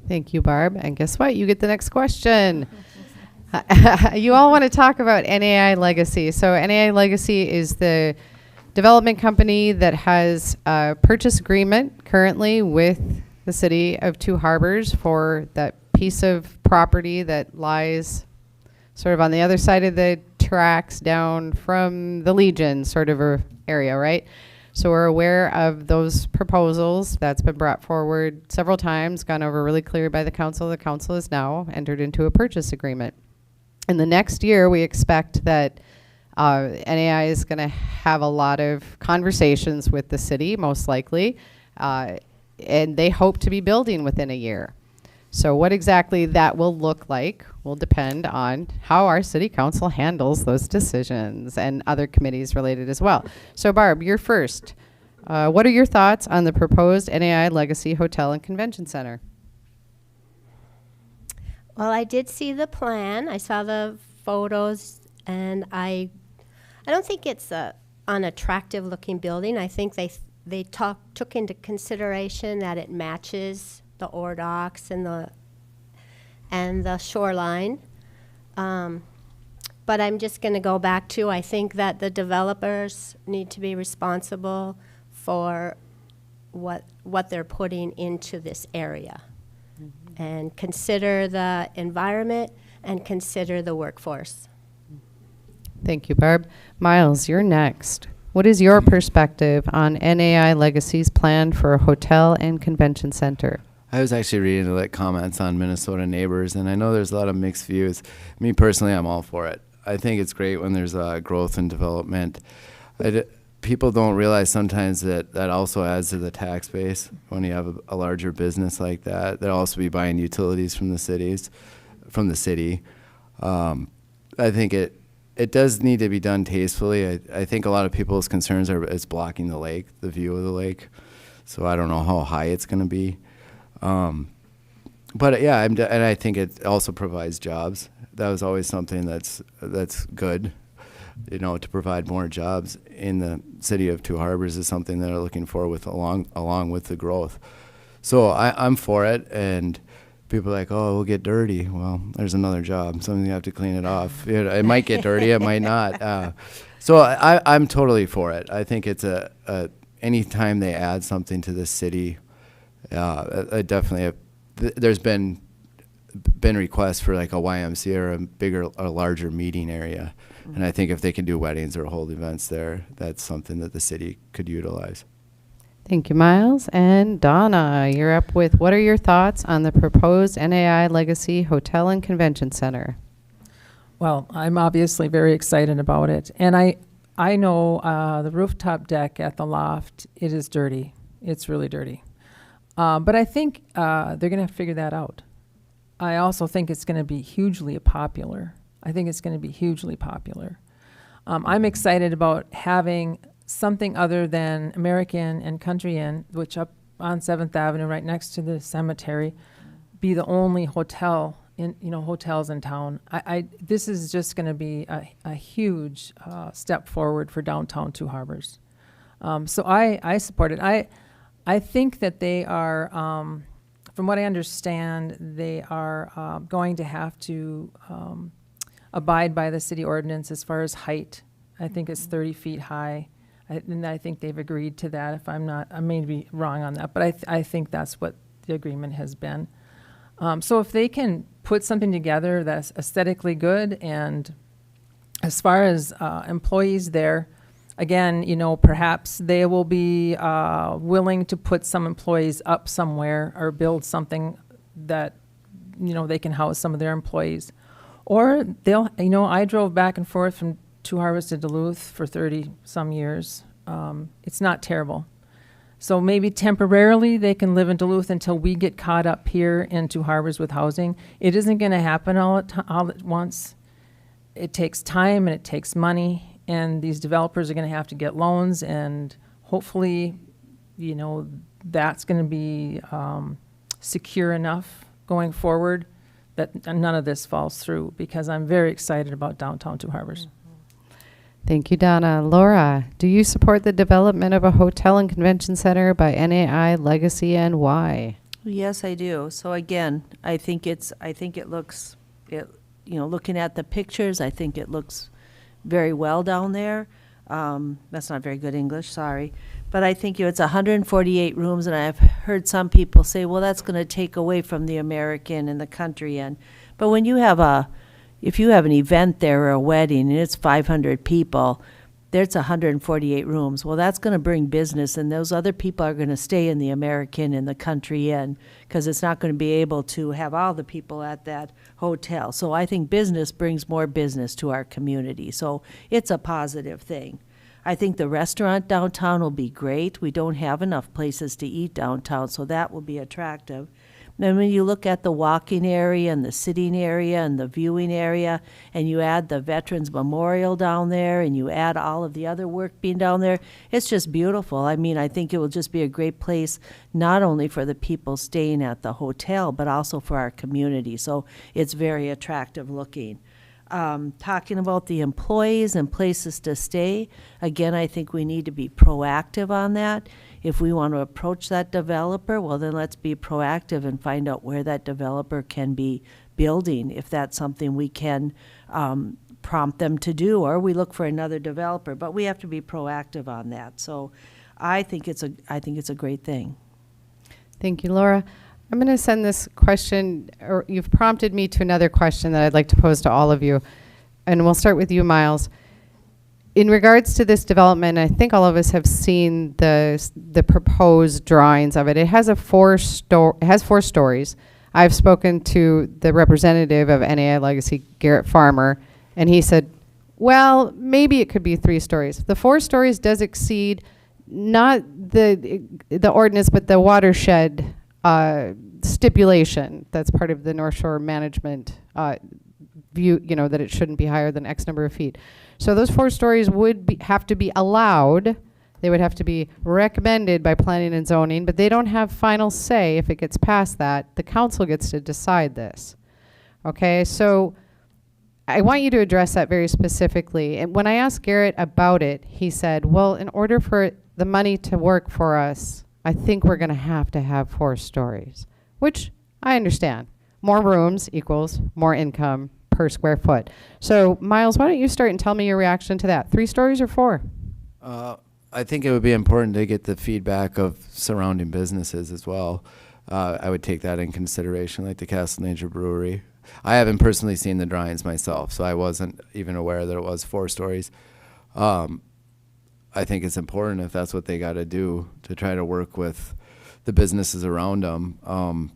Thank you, Barb. And guess what? You get the next question. You all want to talk about NAI Legacy. So NAI Legacy is the development company that has a purchase agreement currently with the city of Two Harbors for that piece of property that lies sort of on the other side of the tracks down from the Legion sort of a area, right? So we're aware of those proposals. That's been brought forward several times, gone over really clear by the council. The council has now entered into a purchase agreement. In the next year, we expect that NAI is going to have a lot of conversations with the city, most likely, and they hope to be building within a year. So what exactly that will look like will depend on how our city council handles those decisions and other committees related as well. So Barb, you're first. What are your thoughts on the proposed NAI Legacy Hotel and Convention Center? Well, I did see the plan. I saw the photos, and I don't think it's a unattractive looking building. I think they took into consideration that it matches the ore docks and the shoreline. But I'm just going to go back to, I think that the developers need to be responsible for what they're putting into this area, and consider the environment and consider the workforce. Thank you, Barb. Miles, you're next. What is your perspective on NAI Legacy's plan for a hotel and convention center? I was actually reading the comments on Minnesota Neighbors, and I know there's a lot of mixed views. Me personally, I'm all for it. I think it's great when there's growth and development. People don't realize sometimes that also adds to the tax base when you have a larger business like that. They'll also be buying utilities from the city. I think it does need to be done tastefully. I think a lot of people's concerns are it's blocking the lake, the view of the lake. So I don't know how high it's going to be. But yeah, and I think it also provides jobs. That was always something that's good, to provide more jobs in the city of Two Harbors is something that they're looking for along with the growth. So I'm for it, and people are like, oh, we'll get dirty. Well, there's another job. Something you have to clean it off. It might get dirty, it might not. So I'm totally for it. I think it's anytime they add something to the city, definitely there's been requests for like a YMCA or a larger meeting area. And I think if they can do weddings or hold events there, that's something that the city could utilize. Thank you, Miles. And Donna, you're up with what are your thoughts on the proposed NAI Legacy Hotel and Convention Center? Well, I'm obviously very excited about it. And I know the rooftop deck at the loft, it is dirty. It's really dirty. But I think they're going to figure that out. I also think it's going to be hugely popular. I'm excited about having something other than American and Country Inn, which up on 7th Avenue, right next to the cemetery, be the only hotel hotels in town. This is just going to be a huge step forward for downtown Two Harbors. So I support it. I think that they are, from what I understand, they are going to have to abide by the city ordinance as far as height. I think it's 30 feet high. And I think they've agreed to that. If I'm not, I may be wrong on that, but I think that's what the agreement has been. So if they can put something together that's aesthetically good, and as far as employees there, again, perhaps they will be willing to put some employees up somewhere or build something that, they can house some of their employees. Or they'll, I drove back and forth from Two Harbors to Duluth for 30 some years. it's not terrible. So maybe temporarily they can live in Duluth until we get caught up here in Two Harbors with housing. It isn't going to happen all at once. It takes time and it takes money, and these developers are going to have to get loans, and hopefully, that's going to be secure enough going forward that none of this falls through, because I'm very excited about downtown Two Harbors. Thank you, Donna. Laura, do you support the development of a hotel and convention center by NAI Legacy, and why? Yes, I do. So again, I think it looks, looking at the pictures, I think it looks very well down there. That's not very good English, sorry. But I think it's 148 rooms, and I've heard some people say, well, that's going to take away from the American and the country Inn. But when you have if you have an event there or a wedding and it's 500 people, there's 148 rooms. Well, that's going to bring business, and those other people are going to stay in the American and the Country Inn, because it's not going to be able to have all the people at that hotel. So I think business brings more business to our community. So it's a positive thing. I think the restaurant downtown will be great. We don't have enough places to eat downtown, so that will be attractive. Then when you look at the walking area and the sitting area and the viewing area, and you add the Veterans Memorial down there, and you add all of the other work being down there, it's just beautiful. I mean, I think it will just be a great place, not only for the people staying at the hotel, but also for our community. So it's very attractive looking. Talking about the employees and places to stay, again, I think we need to be proactive on that. If we want to approach that developer, well, then let's be proactive and find out where that developer can be building, if that's something we can prompt them to do, or we look for another developer. But we have to be proactive on that. So I think it's a great thing. Thank you, Laura. I'm going to send this question, or you've prompted me to another question that I'd like to pose to all of you. And we'll start with you, Miles. In regards to this development, I think all of us have seen the proposed drawings of it. It has it has 4 stories. I've spoken to the representative of NAI Legacy, Garrett Farmer, and he said, well, maybe it could be 3 stories. The 4 stories does exceed not the ordinance, but the watershed stipulation that's part of the North Shore management view, that it shouldn't be higher than X number of feet. So those 4 stories would have to be allowed. They would have to be recommended by planning and zoning, but they don't have final say if it gets past that. The council gets to decide this. Okay, so I want you to address that very specifically. And when I asked Garrett about it, he said, well, in order for the money to work for us, I think we're going to have 4 stories, which I understand. More rooms equals more income per square foot. So, Miles, why don't you start and tell me your reaction to that? 3 stories or 4? I think it would be important to get the feedback of surrounding businesses as well. I would take that in consideration, like the Castle Danger Brewery. I haven't personally seen the drawings myself, so I wasn't even aware that it was 4 stories. I think it's important, if that's what they got to do, to try to work with the businesses around them.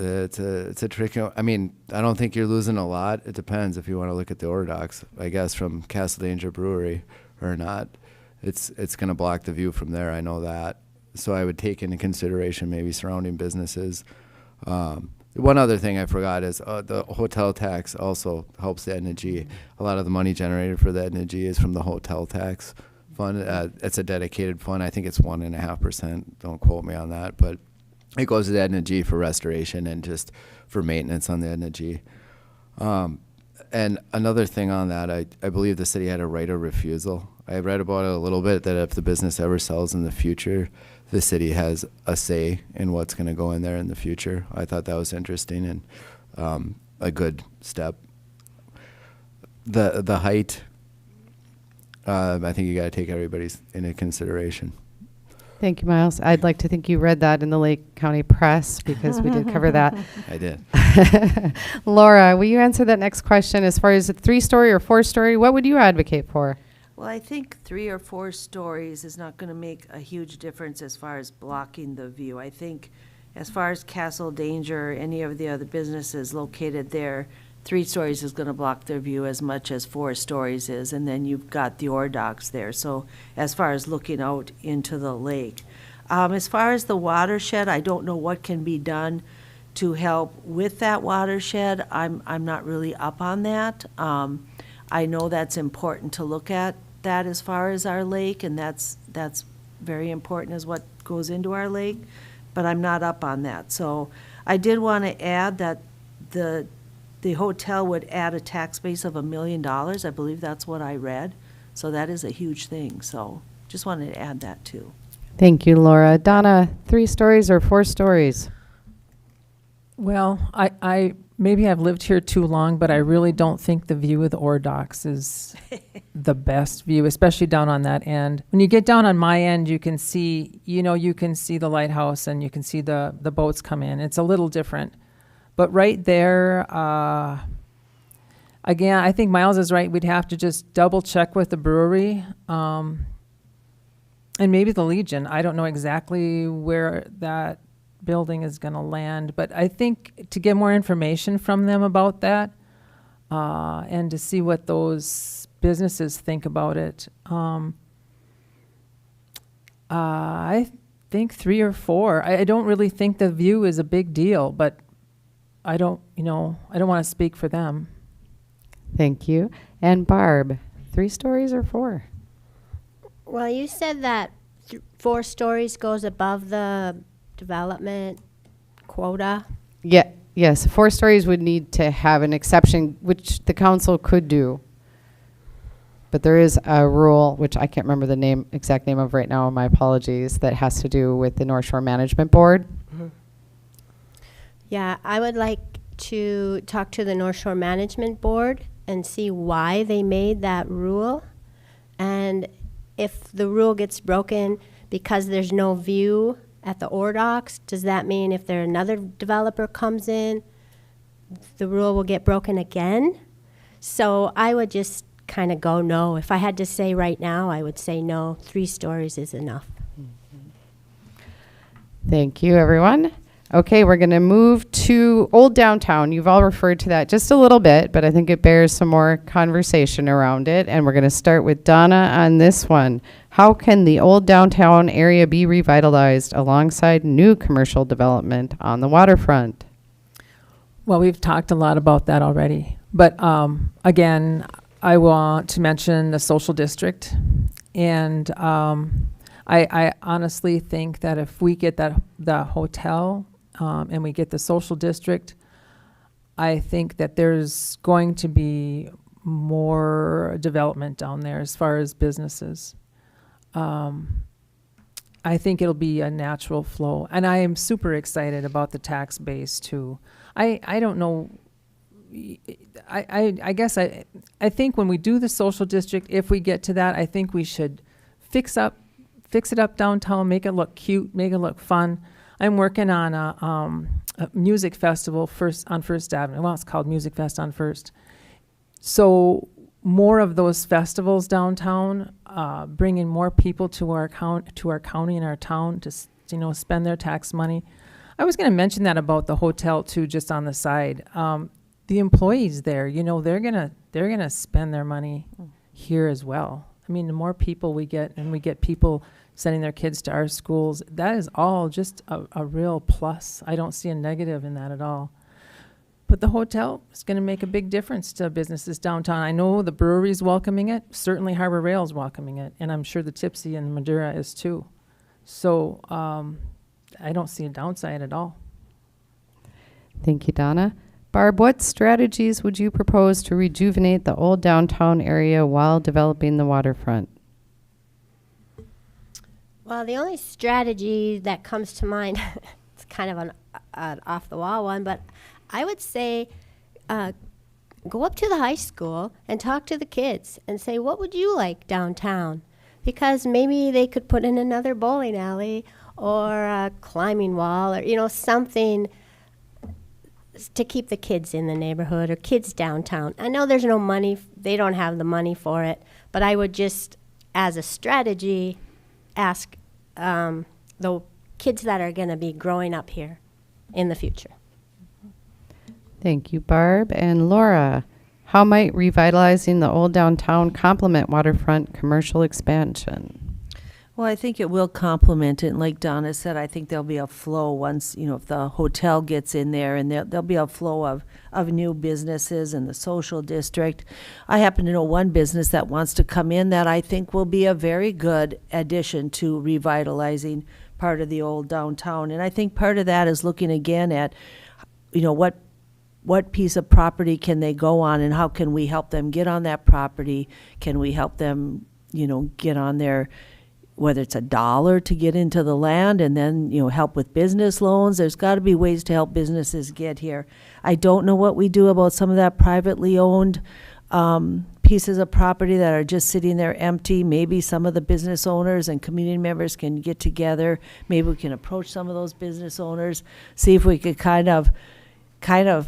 It's a tricky. I mean, I don't think you're losing a lot. It depends if you want to look at the order docs, I guess, from Castle Danger Brewery or not. It's going to block the view from there. I know that. So I would take into consideration maybe surrounding businesses. One other thing I forgot is the hotel tax also helps the energy. A lot of the money generated for the energy is from the hotel tax fund. It's a dedicated fund. I think it's 1.5%. Don't quote me on that, but it goes to the energy for restoration and just for maintenance on the energy. And another thing on that, I believe the city had a right of refusal. I read about it a little bit, that if the business ever sells in the future, the city has a say in what's going to go in there in the future. I thought that was interesting and a good step. The height, I think you got to take everybody's into consideration. Thank you, Miles. I'd like to think you read that in the Lake County Press, because we did cover that. I did. Laura, will you answer that next question? As far as a 3-story or 4-story, what would you advocate for? Well, I think 3 or 4 stories is not going to make a huge difference as far as blocking the view. I think as far as Castle Danger, any of the other businesses located there, 3 stories is going to block their view as much as 4 stories is, and then you've got the ore docks there. So as far as looking out into the lake. As far as the watershed, I don't know what can be done to help with that watershed. I'm not really up on that. I know that's important to look at that as far as our lake, and that's very important as what goes into our lake, but I'm not up on that. So I did want to add that the hotel would add a tax base of $1 million. I believe that's what I read. So that is a huge thing. So just wanted to add that too. Thank you, Laura. Donna, 3 stories or 4 stories? Well, I maybe I've lived here too long, but I really don't think the view of the ore docks is the best view, especially down on that end. When you get down on my end, you can see, you can see the lighthouse and you can see the boats come in. It's a little different. But right there, again, I think Miles is right. We'd have to just double check with the brewery. And maybe the Legion. I don't know exactly where that building is going to land, but I think to get more information from them about that and to see what those businesses think about it, I think 3 or 4. I don't really think the view is a big deal, but I don't want to speak for them. Thank you. And Barb, 3 stories or 4? Well, you said that 4 stories goes above the development quota. Yeah, yes, 4 stories would need to have an exception, which the council could do. But there is a rule, which I can't remember the exact name of right now, my apologies, that has to do with the North Shore Management Board. Mm-hmm. Yeah, I would like to talk to the North Shore Management Board and see why they made that rule. And if the rule gets broken because there's no view at the ore docks, does that mean if there another developer comes in, the rule will get broken again? So I would just kind of go no. If I had to say right now, I would say no. 3 stories is enough. Thank you, everyone. Okay, we're going to move to Old Downtown. You've all referred to that just a little bit, but I think it bears some more conversation around it. And we're going to start with Donna on this one. How can the Old Downtown area be revitalized alongside new commercial development on the waterfront? Well, we've talked a lot about that already. But again, I want to mention the social district. And I honestly think that if we get the hotel and we get the social district, I think that there's going to be more development down there as far as businesses. I think it'll be a natural flow. And I am super excited about the tax base too. I don't know. I guess I think when we do the social district, if we get to that, I think we should fix it up downtown, make it look cute, make it look fun. I'm working on a music festival on First Avenue. Well, it's called Music Fest on First. So more of those festivals downtown, bringing more people to our county and our town to spend their tax money. I was going to mention that about the hotel too, just on the side. The employees there, they're gonna spend their money here as well. I mean, the more people we get, and we get people sending their kids to our schools, that is all just a real plus. I don't see a negative in that at all. But the hotel is going to make a big difference to businesses downtown. I know the brewery's welcoming it. Certainly Harbor Rail's welcoming it. And I'm sure the Tipsy and Madura is too. So I don't see a downside at all. Thank you, Donna. Barb, what strategies would you propose to rejuvenate the old downtown area while developing the waterfront? Well, the only strategy that comes to mind, it's kind of an off-the-wall one, but I would say go up to the high school and talk to the kids and say, what would you like downtown? Because maybe they could put in another bowling alley or a climbing wall or, something to keep the kids in the neighborhood or kids downtown. I know there's no money. They don't have the money for it. But I would just, as a strategy, ask the kids that are going to be growing up here in the future. Thank you, Barb. And Laura, how might revitalizing the old downtown complement waterfront commercial expansion? Well, I think it will complement it. And like Donna said, I think there'll be a flow once, if the hotel gets in there, and there'll be a flow of new businesses in the social district. I happen to know one business that wants to come in that I think will be a very good addition to revitalizing part of the old downtown. And I think part of that is looking again at, what piece of property can they go on, and how can we help them get on that property? Can we help them, get on there, whether it's $1 to get into the land, and then, help with business loans. There's got to be ways to help businesses get here. I don't know what we do about some of that privately owned pieces of property that are just sitting there empty. Maybe some of the business owners and community members can get together. Maybe we can approach some of those business owners, see if we could kind of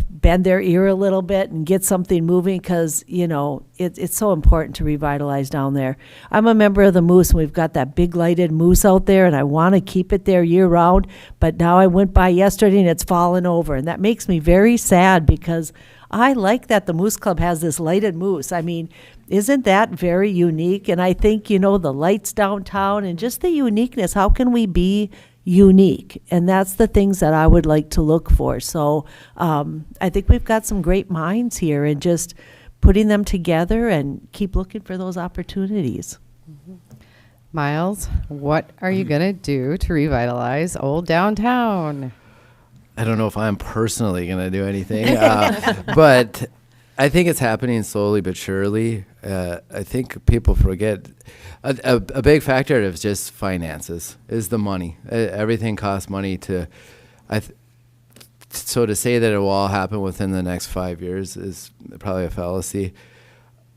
bend their ear a little bit and get something moving, because, it's so important to revitalize down there. I'm a member of the Moose, and we've got that big lighted moose out there, and I want to keep it there year round. But now I went by yesterday and it's fallen over, and that makes me very sad, because I like that the Moose Club has this lighted moose. I mean, isn't that very unique? And I think, the lights downtown and just the uniqueness, how can we be unique? And that's the things that I would like to look for. So I think we've got some great minds here, and just putting them together and keep looking for those opportunities. Miles, what are you going to do to revitalize old downtown? I don't know if I'm personally going to do anything, but I think it's happening slowly but surely. I think people forget a big factor is just finances, is the money. Everything costs money so to say that it will all happen within the next 5 years is probably a fallacy.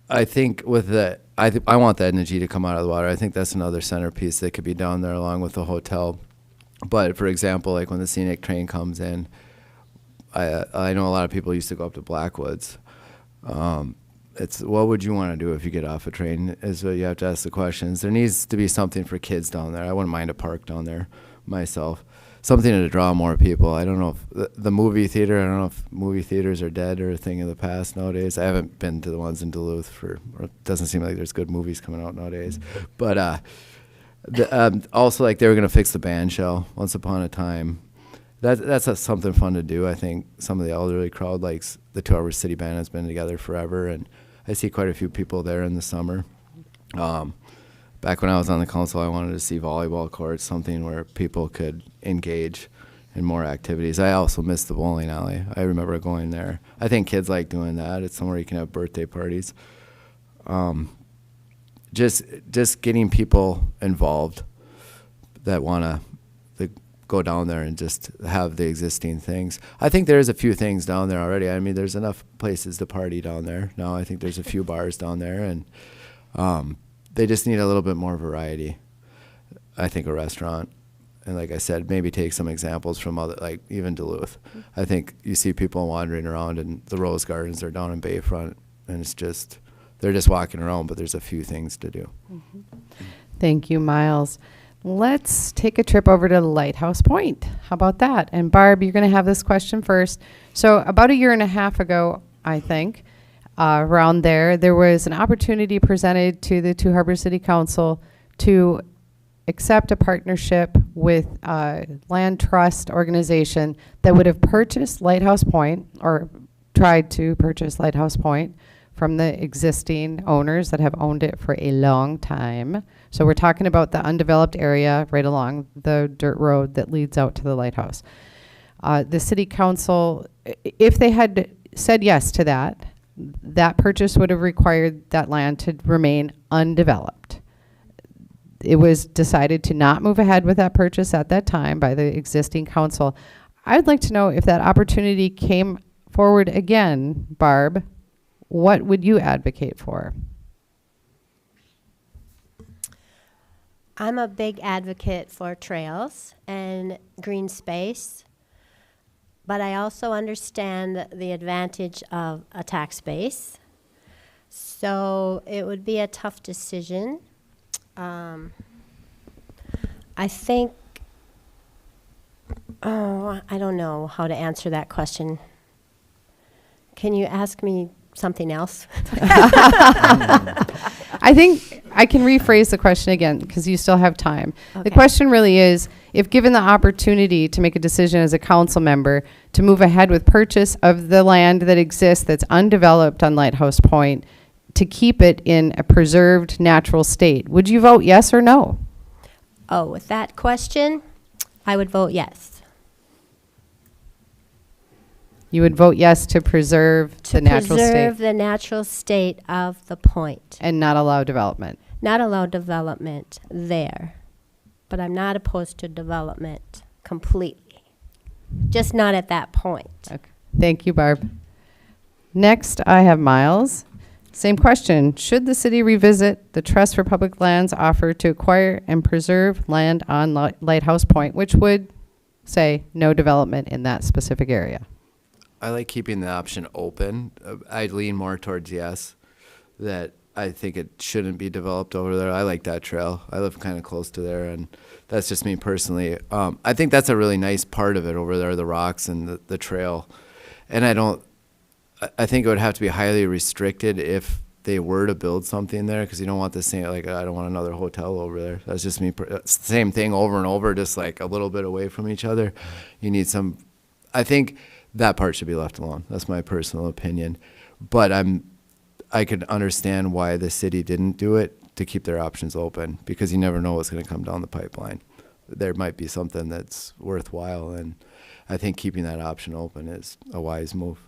I think I want the energy to come out of the water. I think that's another centerpiece that could be down there along with the hotel. But for example, like when the scenic train comes in, I know a lot of people used to go up to Blackwoods. It's what would you want to do if you get off a train is what you have to ask the questions. There needs to be something for kids down there. I wouldn't mind a park down there myself. Something to draw more people. I don't know if the movie theater, I don't know if movie theaters are dead or a thing of the past nowadays. I haven't been to the ones in Duluth or it doesn't seem like there's good movies coming out nowadays. But also, like, they were going to fix the band shell once upon a time. That's something fun to do. I think some of the elderly crowd likes the 2 Harbors City Band has been together forever, and I see quite a few people there in the summer. Back when I was on the council, I wanted to see volleyball courts, something where people could engage in more activities. I also miss the bowling alley. I remember going there. I think kids like doing that. It's somewhere you can have birthday parties. Just getting people involved that want to go down there and just have the existing things. I think there's a few things down there already. I mean, there's enough places to party down there. Now I think there's a few bars down there, and they just need a little bit more variety. I think a restaurant, and like I said, maybe take some examples from other, like even Duluth. I think you see people wandering around in the Rose Gardens or down in Bayfront, and it's just, they're just walking around, but there's a few things to do. Mm-hmm. Thank you, Miles. Let's take a trip over to Lighthouse Point. How about that? And Barb, you're going to have this question first. So about 1.5 years ago, I think, around there was an opportunity presented to the 2 Harbors City Council to accept a partnership with a land trust organization that would have purchased Lighthouse Point, or tried to purchase Lighthouse Point, from the existing owners that have owned it for a long time. So we're talking about the undeveloped area right along the dirt road that leads out to the lighthouse. The city council, if they had said yes to that, that purchase would have required that land to remain undeveloped. It was decided to not move ahead with that purchase at that time by the existing council. I'd like to know if that opportunity came forward again, Barb, what would you advocate for? I'm a big advocate for trails and green space, but I also understand the advantage of a tax base. So it would be a tough decision. I think, I don't know how to answer that question. Can you ask me something else? I think I can rephrase the question again because you still have time. The Okay. question really is, if given the opportunity to make a decision as a council member to move ahead with purchase of the land that exists that's undeveloped on Lighthouse Point, to keep it in a preserved natural state, would you vote yes or no? Oh, with that question, I would vote yes. You would vote yes to preserve the natural Preserve state the natural state of the point. and not allow development. Not allow development there. But I'm not opposed to development completely. Just not at that point. Okay. Thank you, Barb. Next, I have Miles. Same question. Should the city revisit the Trust for Public Lands offer to acquire and preserve land on Lighthouse Point, which would say no development in that specific area? I like keeping the option open. I'd lean more towards yes, that I think it shouldn't be developed over there. I like that trail. I live kind of close to there, and that's just me personally. I think that's a really nice part of it over there, the rocks and the trail. And I think it would have to be highly restricted if they were to build something there, because you don't want the same, like, I don't want another hotel over there. That's just me. It's the same thing over and over, just like a little bit away from each other. You need some, I think that part should be left alone. That's my personal opinion. But I could understand why the city didn't do it, to keep their options open, because you never know what's going to come down the pipeline. There might be something that's worthwhile, and I think keeping that option open is a wise move.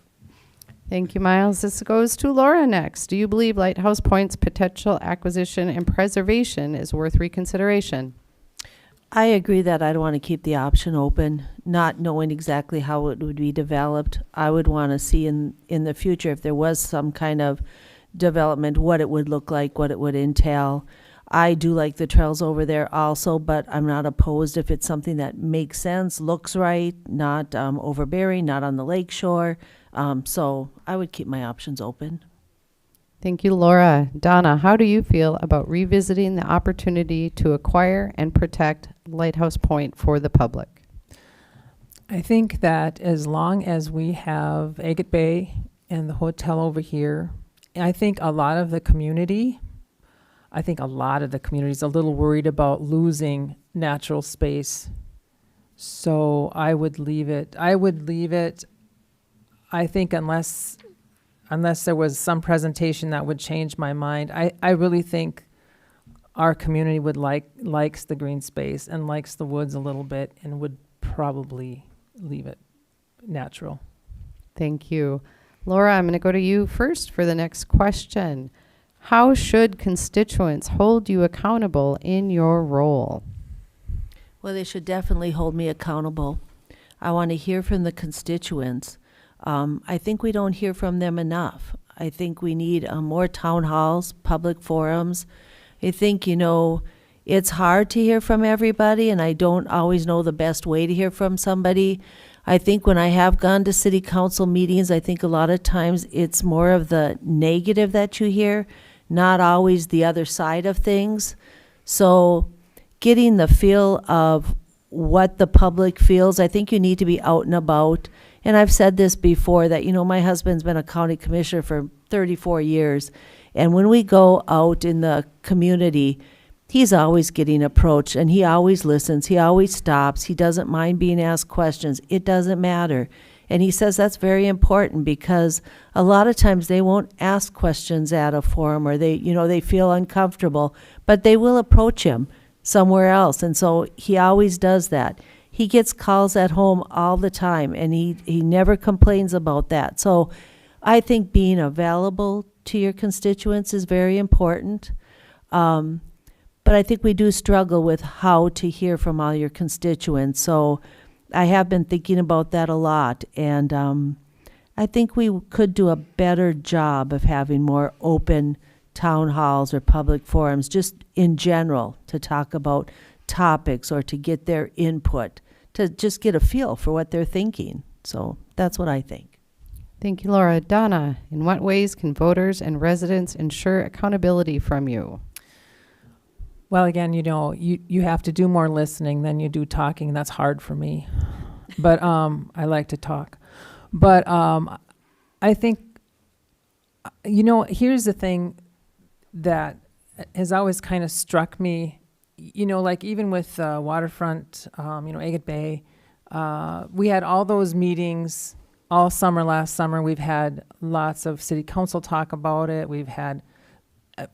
Thank you, Miles. This goes to Laura next. Do you believe Lighthouse Point's potential acquisition and preservation is worth reconsideration? I agree that I'd want to keep the option open, not knowing exactly how it would be developed. I would want to see in the future, if there was some kind of development, what it would look like, what it would entail. I do like the trails over there also, but I'm not opposed if it's something that makes sense, looks right, not overbearing, not on the lake shore. So I would keep my options open. Thank you, Laura. Donna, how do you feel about revisiting the opportunity to acquire and protect Lighthouse Point for the public? I think that as long as we have Agate Bay and the hotel over here, I think a lot of the community is a little worried about losing natural space. So I would leave it. I think unless there was some presentation that would change my mind, I really think our community would likes the green space and likes the woods a little bit, and would probably leave it natural. Thank you. Laura, I'm going to go to you first for the next question. How should constituents hold you accountable in your role? Well, they should definitely hold me accountable. I want to hear from the constituents. I think we don't hear from them enough. I think we need more town halls, public forums. I think, it's hard to hear from everybody, and I don't always know the best way to hear from somebody. I think when I have gone to city council meetings, I think a lot of times it's more of the negative that you hear, not always the other side of things. So getting the feel of what the public feels, I think you need to be out and about. And I've said this before, that, my husband's been a county commissioner for 34 years. And when we go out in the community, he's always getting approached, and he always listens. He always stops. He doesn't mind being asked questions. It doesn't matter. And he says that's very important, because a lot of times they won't ask questions at a forum, or they feel uncomfortable, but they will approach him somewhere else. And so he always does that. He gets calls at home all the time, and he never complains about that. So I think being available to your constituents is very important. But I think we do struggle with how to hear from all your constituents. So I have been thinking about that a lot. And I think we could do a better job of having more open town halls or public forums, just in general, to talk about topics or to get their input, to just get a feel for what they're thinking. So that's what I think. Thank you, Laura. Donna, in what ways can voters and residents ensure accountability from you? Well, again, you have to do more listening than you do talking. That's hard for me. But I like to talk. But I think, here's the thing that has always kind of struck me, like even with Waterfront, Agate Bay, we had all those meetings all summer last summer. We've had lots of city council talk about it. We've had,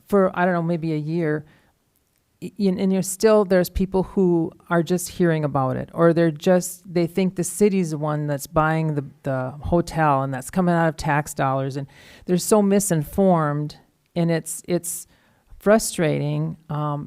for, I don't know, maybe a year, and there's people who are just hearing about it, or they think the city's the one that's buying the hotel and that's coming out of tax dollars, and they're so misinformed, and it's frustrating.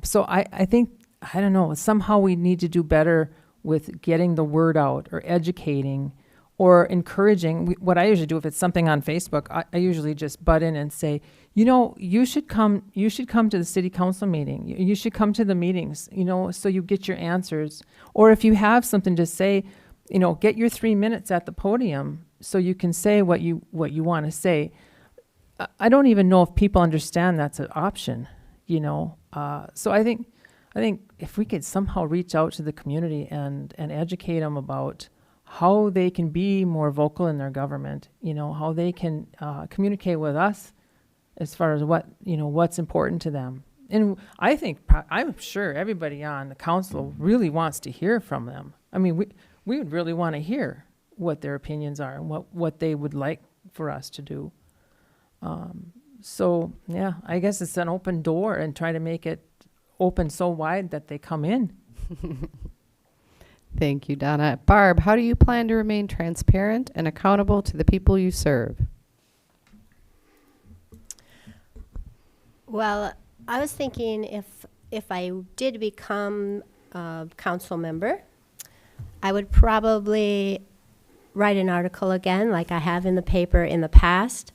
So I think, I don't know, somehow we need to do better with getting the word out, or educating, or encouraging. What I usually do, if it's something on Facebook, I usually just butt in and say, you should come to the city council meeting. You should come to the meetings, so you get your answers. Or if you have something to say, get your 3 minutes at the podium so you can say what you want to say. I don't even know if people understand that's an option, So I think if we could somehow reach out to the community and educate them about how they can be more vocal in their government, how they can communicate with us as far as what's important to them. And I think, I'm sure everybody on the council really wants to hear from them. I mean, we would really want to hear what their opinions are and what they would like for us to do. So yeah, I guess it's an open door, and try to make it open so wide that they come in. Thank you, Donna. Barb, how do you plan to remain transparent and accountable to the people you serve? Well, I was thinking if I did become a council member, I would probably write an article again, like I have in the paper in the past,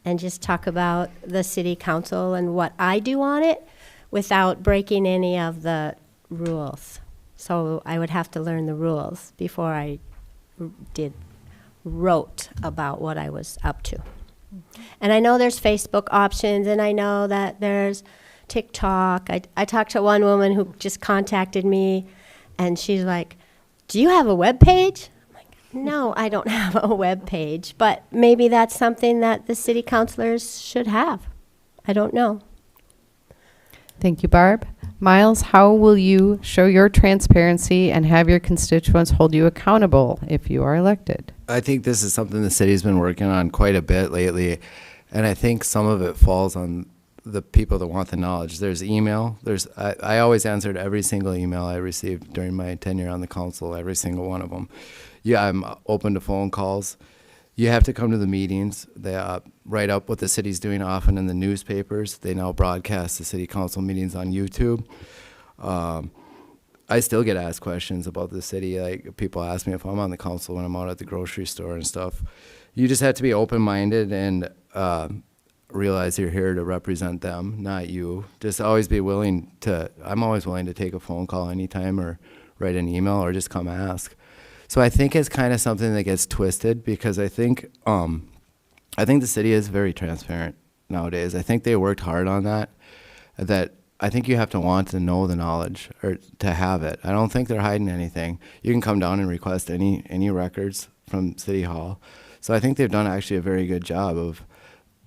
and just talk about the city council and what I do on it without breaking any of the rules. So I would have to learn the rules before I wrote about what I was up to. And I know there's Facebook options, and I know that there's TikTok. I talked to one woman who just contacted me, and she's like, "Do you have a web page?" I'm like, "No, I don't have a web page, but maybe that's something that the city councilors should have. I don't know." Thank you, Barb. Miles, how will you show your transparency and have your constituents hold you accountable if you are elected? I think this is something the city's been working on quite a bit lately, and I think some of it falls on the people that want the knowledge. There's email. I always answered every single email I received during my tenure on the council, every single one of them. Yeah, I'm open to phone calls. You have to come to the meetings. They write up what the city's doing often in the newspapers. They now broadcast the city council meetings on YouTube. I still get asked questions about the city. Like, people ask me if I'm on the council when I'm out at the grocery store and stuff. You just have to be open-minded and realize you're here to represent them, not you. Just always be willing to, I'm always willing to take a phone call anytime, or write an email, or just come ask. So I think it's kind of something that gets twisted, because I think the city is very transparent nowadays. I think they worked hard on that I think you have to want to know the knowledge, or to have it. I don't think they're hiding anything. You can come down and request any records from City Hall. So I think they've done actually a very good job of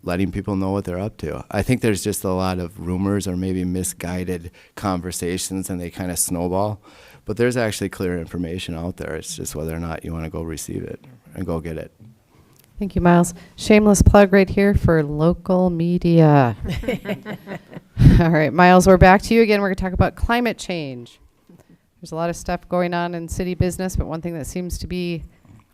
letting people know what they're up to. I think there's just a lot of rumors or maybe misguided conversations, and they kind of snowball. But there's actually clear information out there. It's just whether or not you want to go receive it and go get it. Thank you, Miles. Shameless plug right here for local media. All right, Miles, we're back to you again. We're going to talk about climate change. There's a lot of stuff going on in city business, but one thing that seems to be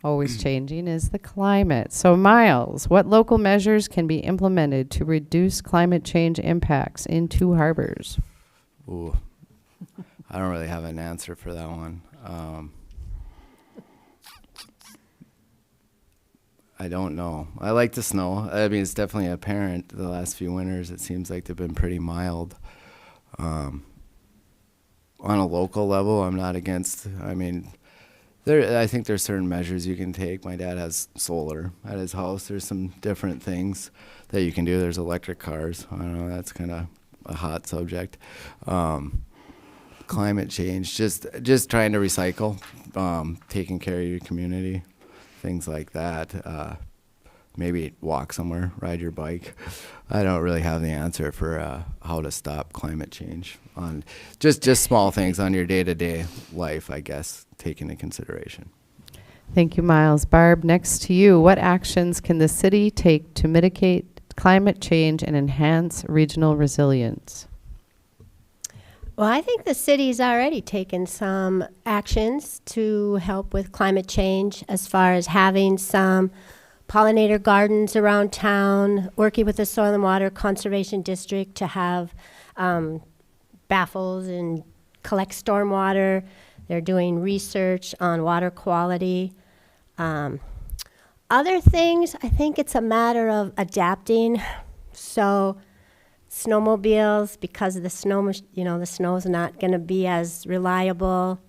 always changing is the climate. So, Miles, what local measures can be implemented to reduce climate change impacts in Two Harbors? Ooh, I don't really have an answer for that one. I don't know. I like the snow. I mean, it's definitely apparent the last few winters. It seems like they've been pretty mild. On a local level, I'm not against. I mean, I think there's certain measures you can take. My dad has solar at his house. There's some different things that you can do. There's electric cars. I don't know. That's kind of a hot subject. Climate change, just trying to recycle, taking care of your community, things like that. maybe walk somewhere, ride your bike. I don't really have the answer for how to stop climate change on just small things on your day-to-day life, I guess, take into consideration. Thank you, Miles. Barb, next to you, what actions can the city take to mitigate climate change and enhance regional resilience? Well, I think the city's already taken some actions to help with climate change as far as having some pollinator gardens around town, working with the Soil and Water Conservation District to have baffles and collect stormwater. They're doing research on water quality. Other things, I think it's a matter of adapting. So snowmobiles, because of the snow, the snow's not going to be as reliable.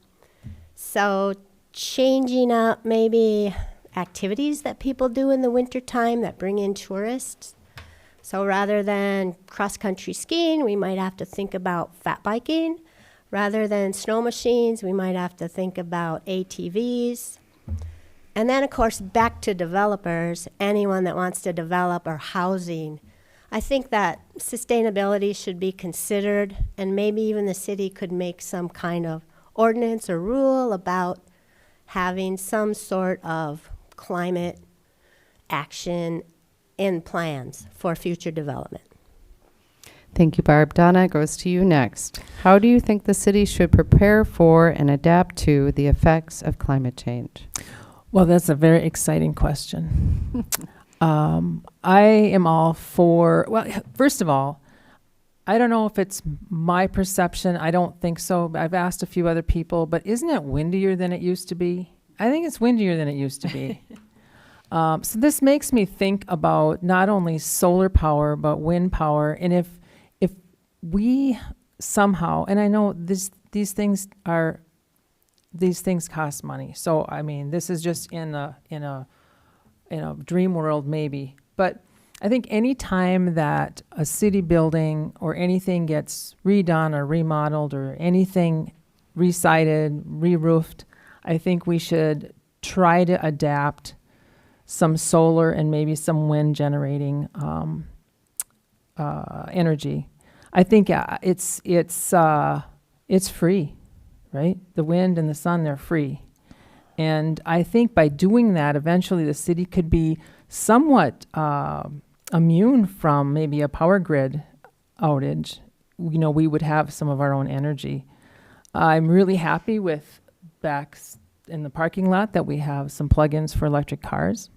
So changing up maybe activities that people do in the wintertime that bring in tourists. So rather than cross-country skiing, we might have to think about fat biking. Rather than snow machines, we might have to think about ATVs. And then, of course, back to developers, anyone that wants to develop or housing. I think that sustainability should be considered, and maybe even the city could make some kind of ordinance or rule about having some sort of climate action in plans for future development. Thank you, Barb. Donna, goes to you next. How do you think the city should prepare for and adapt to the effects of climate change? Well, that's a very exciting question. I am all for, well, first of all, I don't know if it's my perception. I don't think so. I've asked a few other people, but isn't it windier than it used to be? I think it's windier than it used to be. So this makes me think about not only solar power, but wind power. And if we somehow, and I know these things cost money. So I mean, this is just in a dream world maybe. But I think any time that a city building or anything gets redone or remodeled or anything re-sided, re-roofed, I think we should try to adapt some solar and maybe some wind generating energy. I think it's free, right? The wind and the sun, they're free. And I think by doing that, eventually the city could be somewhat immune from maybe a power grid outage. We would have some of our own energy. I'm really happy with back in the parking lot that we have some plugins for electric cars.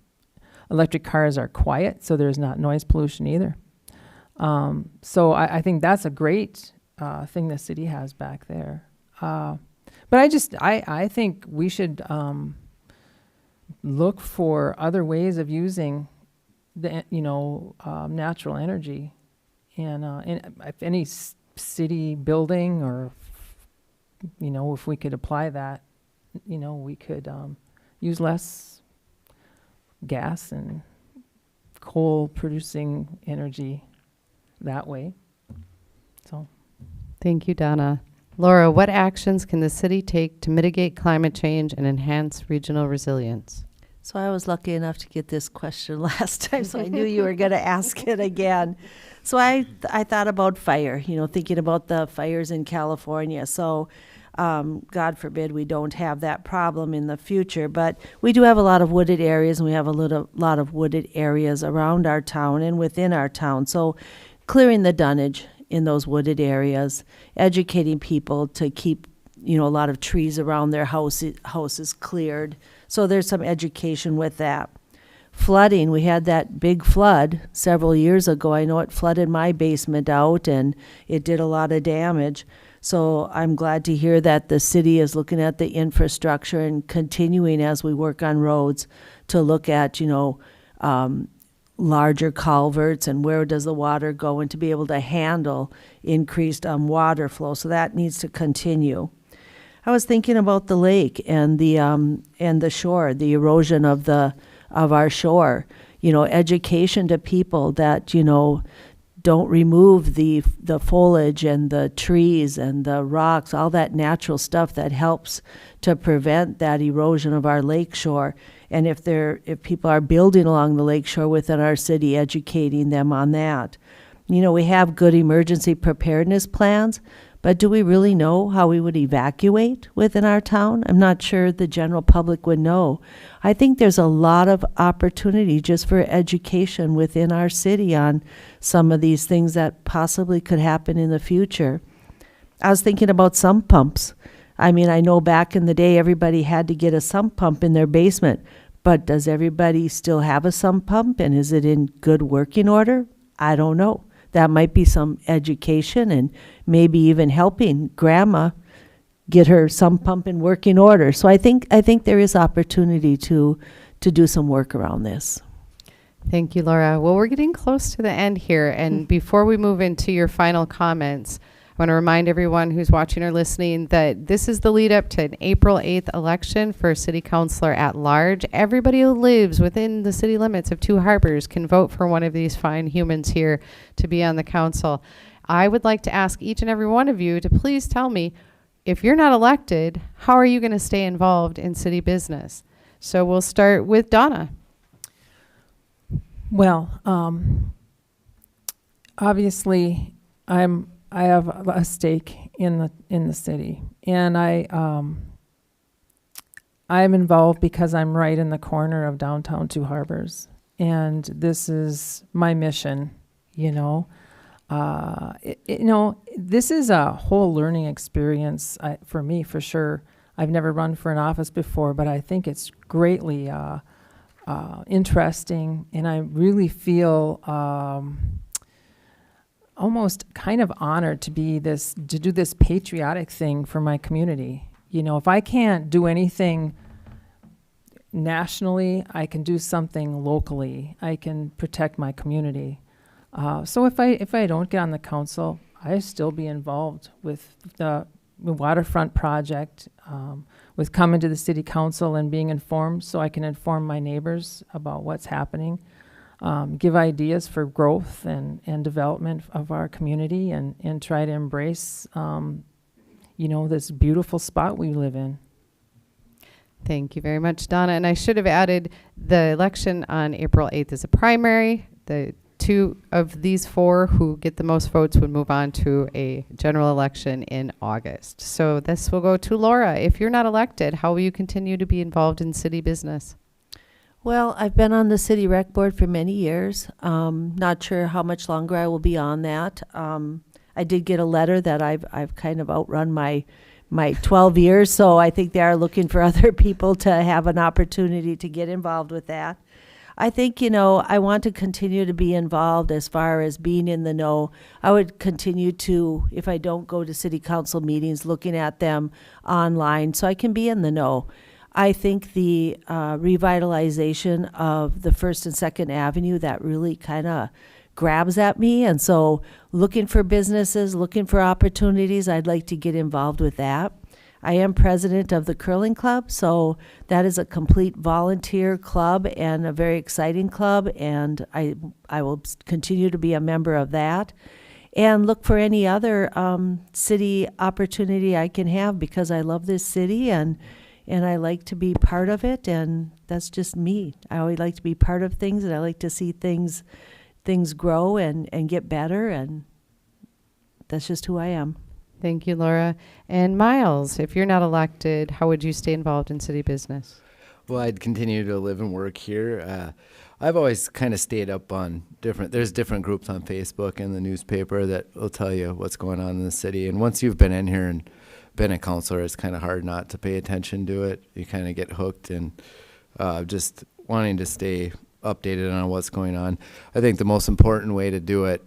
Electric cars are quiet, so there's not noise pollution either. So I think that's a great thing the city has back there. But I think we should look for other ways of using the natural energy, and if any city building or if we could apply that, we could use less gas and coal producing energy that way. So, thank you, Donna. Laura, what actions can the city take to mitigate climate change and enhance regional resilience? So I was lucky enough to get this question last time, so I knew you were going to ask it again. So I thought about fire, thinking about the fires in California. So God forbid we don't have that problem in the future, but we do have a lot of wooded areas, and we have a lot of wooded areas around our town and within our town. So clearing the dunnage in those wooded areas, educating people to keep, a lot of trees around their houses cleared. So there's some education with that. Flooding, we had that big flood several years ago. I know it flooded my basement out, and it did a lot of damage. So I'm glad to hear that the city is looking at the infrastructure and continuing as we work on roads to look at, larger culverts and where does the water go, and to be able to handle increased water flow. So that needs to continue. I was thinking about the lake and the shore, the erosion of our shore. Education to people that don't remove the foliage and the trees and the rocks, all that natural stuff that helps to prevent that erosion of our lakeshore. And if people are building along the lakeshore within our city, educating them on that. You know, we have good emergency preparedness plans, but do we really know how we would evacuate within our town? I'm not sure the general public would know. I think there's a lot of opportunity just for education within our city on some of these things that possibly could happen in the future. I was thinking about sump pumps. I mean, I know back in the day everybody had to get a sump pump in their basement, but does everybody still have a sump pump, and is it in good working order? I don't know. That might be some education and maybe even helping grandma get her sump pump in working order. So I think there is opportunity to do some work around this. Thank you, Laura. Well, we're getting close to the end here. And before we move into your final comments, I want to remind everyone who's watching or listening that this is the lead up to an April 8th election for city councilor at large. Everybody who lives within the city limits of Two Harbors can vote for one of these fine humans here to be on the council. I would like to ask each and every one of you to please tell me, if you're not elected, how are you going to stay involved in city business? So we'll start with Donna. Well, obviously, I have a stake in the city, and I'm involved because I'm right in the corner of downtown Two Harbors, and this is my mission. This is a whole learning experience for me, for sure. I've never run for an office before, but I think it's greatly interesting, and I really feel almost kind of honored to do this patriotic thing for my community. If I can't do anything nationally, I can do something locally. I can protect my community. So if I don't get on the council, I still be involved with the waterfront project, with coming to the city council and being informed, so I can inform my neighbors about what's happening. Give ideas for growth and development of our community, and try to embrace, this beautiful spot we live in. Thank you very much, Donna. And I should have added the election on April 8th is a primary. The two of these four who get the most votes would move on to a general election in August. So this will go to Laura. If you're not elected, how will you continue to be involved in city business? Well, I've been on the city rec board for many years. Not sure how much longer I will be on that. I did get a letter that I've kind of outrun my 12 years, so I think they are looking for other people to have an opportunity to get involved with that. I think, I want to continue to be involved as far as being in the know. I would continue to, if I don't go to city council meetings, looking at them online so I can be in the know. I think the revitalization of the First and Second Avenue, that really kind of grabs at me. And so looking for businesses, looking for opportunities, I'd like to get involved with that. I am president of the curling club, so that is a complete volunteer club and a very exciting club, and I will continue to be a member of that and look for any other city opportunity I can have, because I love this city and I like to be part of it, and that's just me. I always like to be part of things, and I like to see things grow and get better, and that's just who I am. Thank you, Laura. And Miles, if you're not elected, how would you stay involved in city business? Well, I'd continue to live and work here. I've always kind of stayed up on there's different groups on Facebook and the newspaper that will tell you what's going on in the city. And once you've been in here and been a counselor, it's kind of hard not to pay attention to it. You kind of get hooked, and just wanting to stay updated on what's going on. I think the most important way to do it,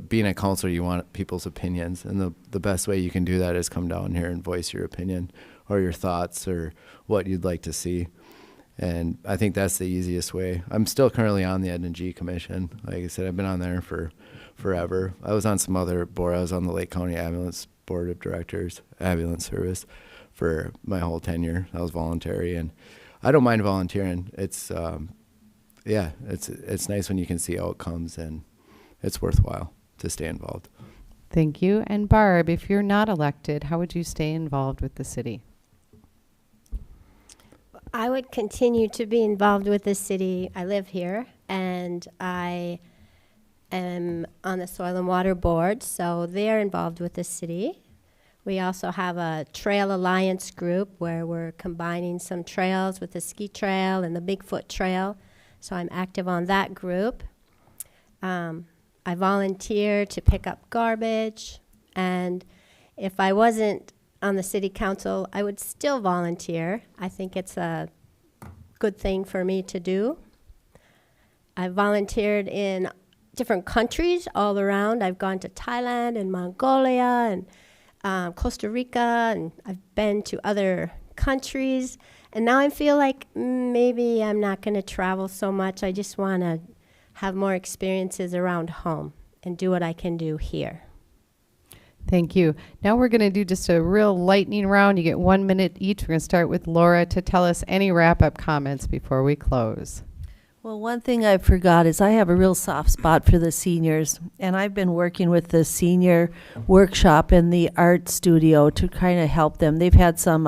being a counselor, you want people's opinions, and the best way you can do that is come down here and voice your opinion or your thoughts or what you'd like to see. And I think that's the easiest way. I'm still currently on the Ed and G Commission. Like I said, I've been on there for forever. I was on some other board. I was on the Lake County Ambulance Board of Directors, Ambulance Service, for my whole tenure. I was voluntary, and I don't mind volunteering. It's nice when you can see outcomes, and it's worthwhile to stay involved. Thank you. And Barb, if you're not elected, how would you stay involved with the city? I would continue to be involved with the city. I live here, and I am on the Soil and Water Board, so they're involved with the city. We also have a Trail Alliance group where we're combining some trails with the ski trail and the Bigfoot Trail, so I'm active on that group. I volunteer to pick up garbage, and if I wasn't on the city council, I would still volunteer. I think it's a good thing for me to do. I've volunteered in different countries all around. I've gone to Thailand and Mongolia and Costa Rica, and I've been to other countries. And now I feel like maybe I'm not going to travel so much. I just want to have more experiences around home and do what I can do here. Thank you. Now we're going to do just a real lightning round. You get 1 minute each. We're going to start with Laura to tell us any wrap-up comments before we close. Well, one thing I forgot is I have a real soft spot for the seniors, and I've been working with the senior workshop in the art studio to kind of help them. They've had some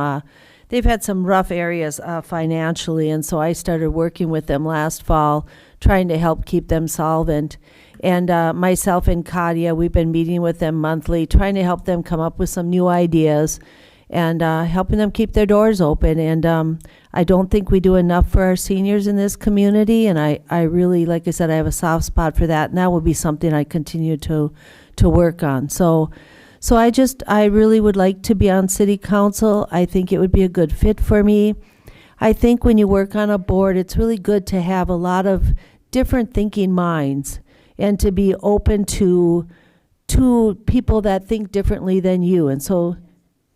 rough areas financially, and so I started working with them last fall, trying to help keep them solvent. And myself and Katia, we've been meeting with them monthly, trying to help them come up with some new ideas and helping them keep their doors open. And I don't think we do enough for our seniors in this community, and I really, like I said, I have a soft spot for that, and that will be something I continue to work on. So I really would like to be on city council. I think it would be a good fit for me. I think when you work on a board, it's really good to have a lot of different thinking minds and to be open to people that think differently than you. And so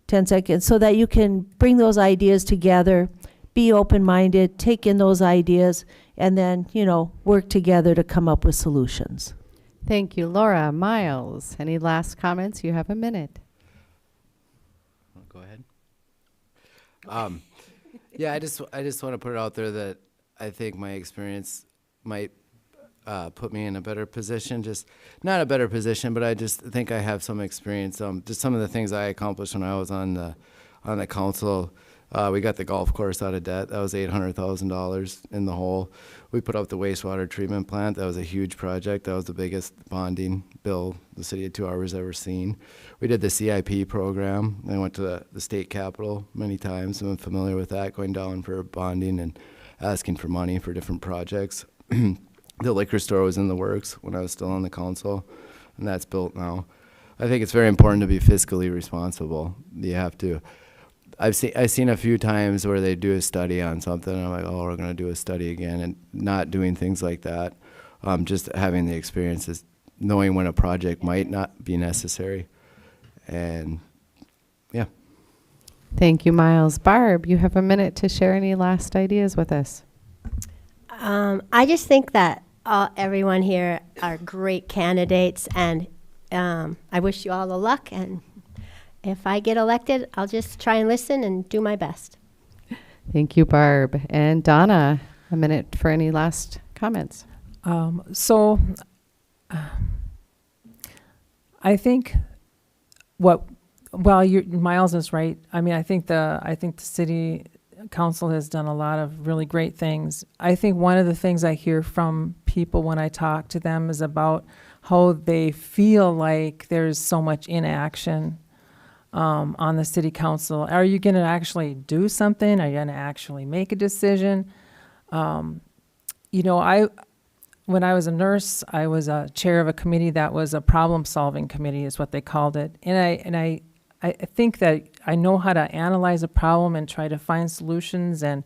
10 seconds, so that you can bring those ideas together, be open-minded, take in those ideas, and then, work together to come up with solutions. Thank you. Laura, Miles, any last comments? You have a minute. Go ahead. Yeah, I just want to put it out there that I think my experience might put me in a better position. Just not a better position, but I just think I have some experience. Just some of the things I accomplished when I was on the council. We got the golf course out of debt. That was $800,000 in the hole. We put up the wastewater treatment plant. That was a huge project. That was the biggest bonding bill the city of 2 Harbors ever seen. We did the CIP program. I went to the state capitol many times. I'm familiar with that, going down for bonding and asking for money for different projects. The liquor store was in the works when I was still on the council, and that's built now. I think it's very important to be fiscally responsible. You have to. I've seen a few times where they do a study on something, and I'm like, oh, we're going to do a study again, and not doing things like that. Just having the experiences, knowing when a project might not be necessary, and yeah. Thank you, Miles. Barb, you have a minute to share any last ideas with us. I just think that everyone here are great candidates, and I wish you all the luck, and if I get elected, I'll just try and listen and do my best. Thank you, Barb. And Donna, a minute for any last comments. I think Miles is right. I mean, I think the city council has done a lot of really great things. I think one of the things I hear from people when I talk to them is about how they feel like there's so much inaction on the city council. Are you going to actually do something? Are you going to actually make a decision? When I was a nurse, I was a chair of a committee that was a problem-solving committee, is what they called it. And I think that I know how to analyze a problem and try to find solutions and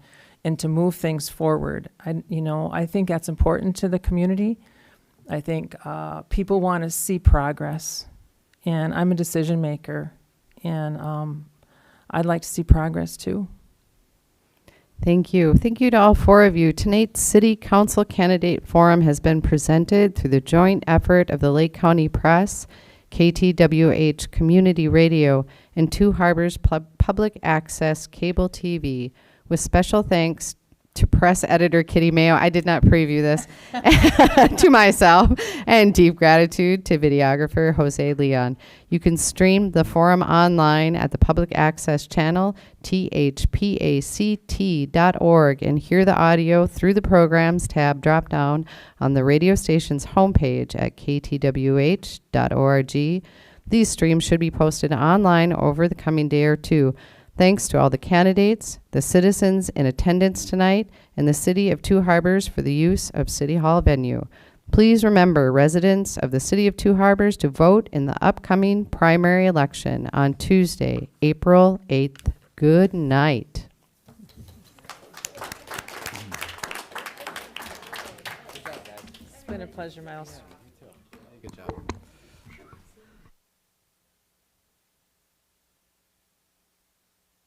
to move things forward. I think that's important to the community. I think people want to see progress, and I'm a decision maker, and I'd like to see progress too. Thank you. Thank you to all four of you. Tonight's City Council Candidate Forum has been presented through the joint effort of the Lake County Press, KTWH Community Radio, and 2 Harbors Public Access Cable TV, with special thanks to press editor Kitty Mayo. I did not preview this. To myself, and deep gratitude to videographer Jose Leon. You can stream the forum online at the public access channel THPACT.org and hear the audio through the programs tab drop down on the radio station's homepage at KTWH.org. These streams should be posted online over the coming day or two. Thanks to all the candidates, the citizens in attendance tonight, and the City of Two Harbors for the use of City Hall venue. Please remember, residents of the City of Two Harbors, to vote in the upcoming primary election on Tuesday, April 8th. Good night. It's been a pleasure, Miles. Good job.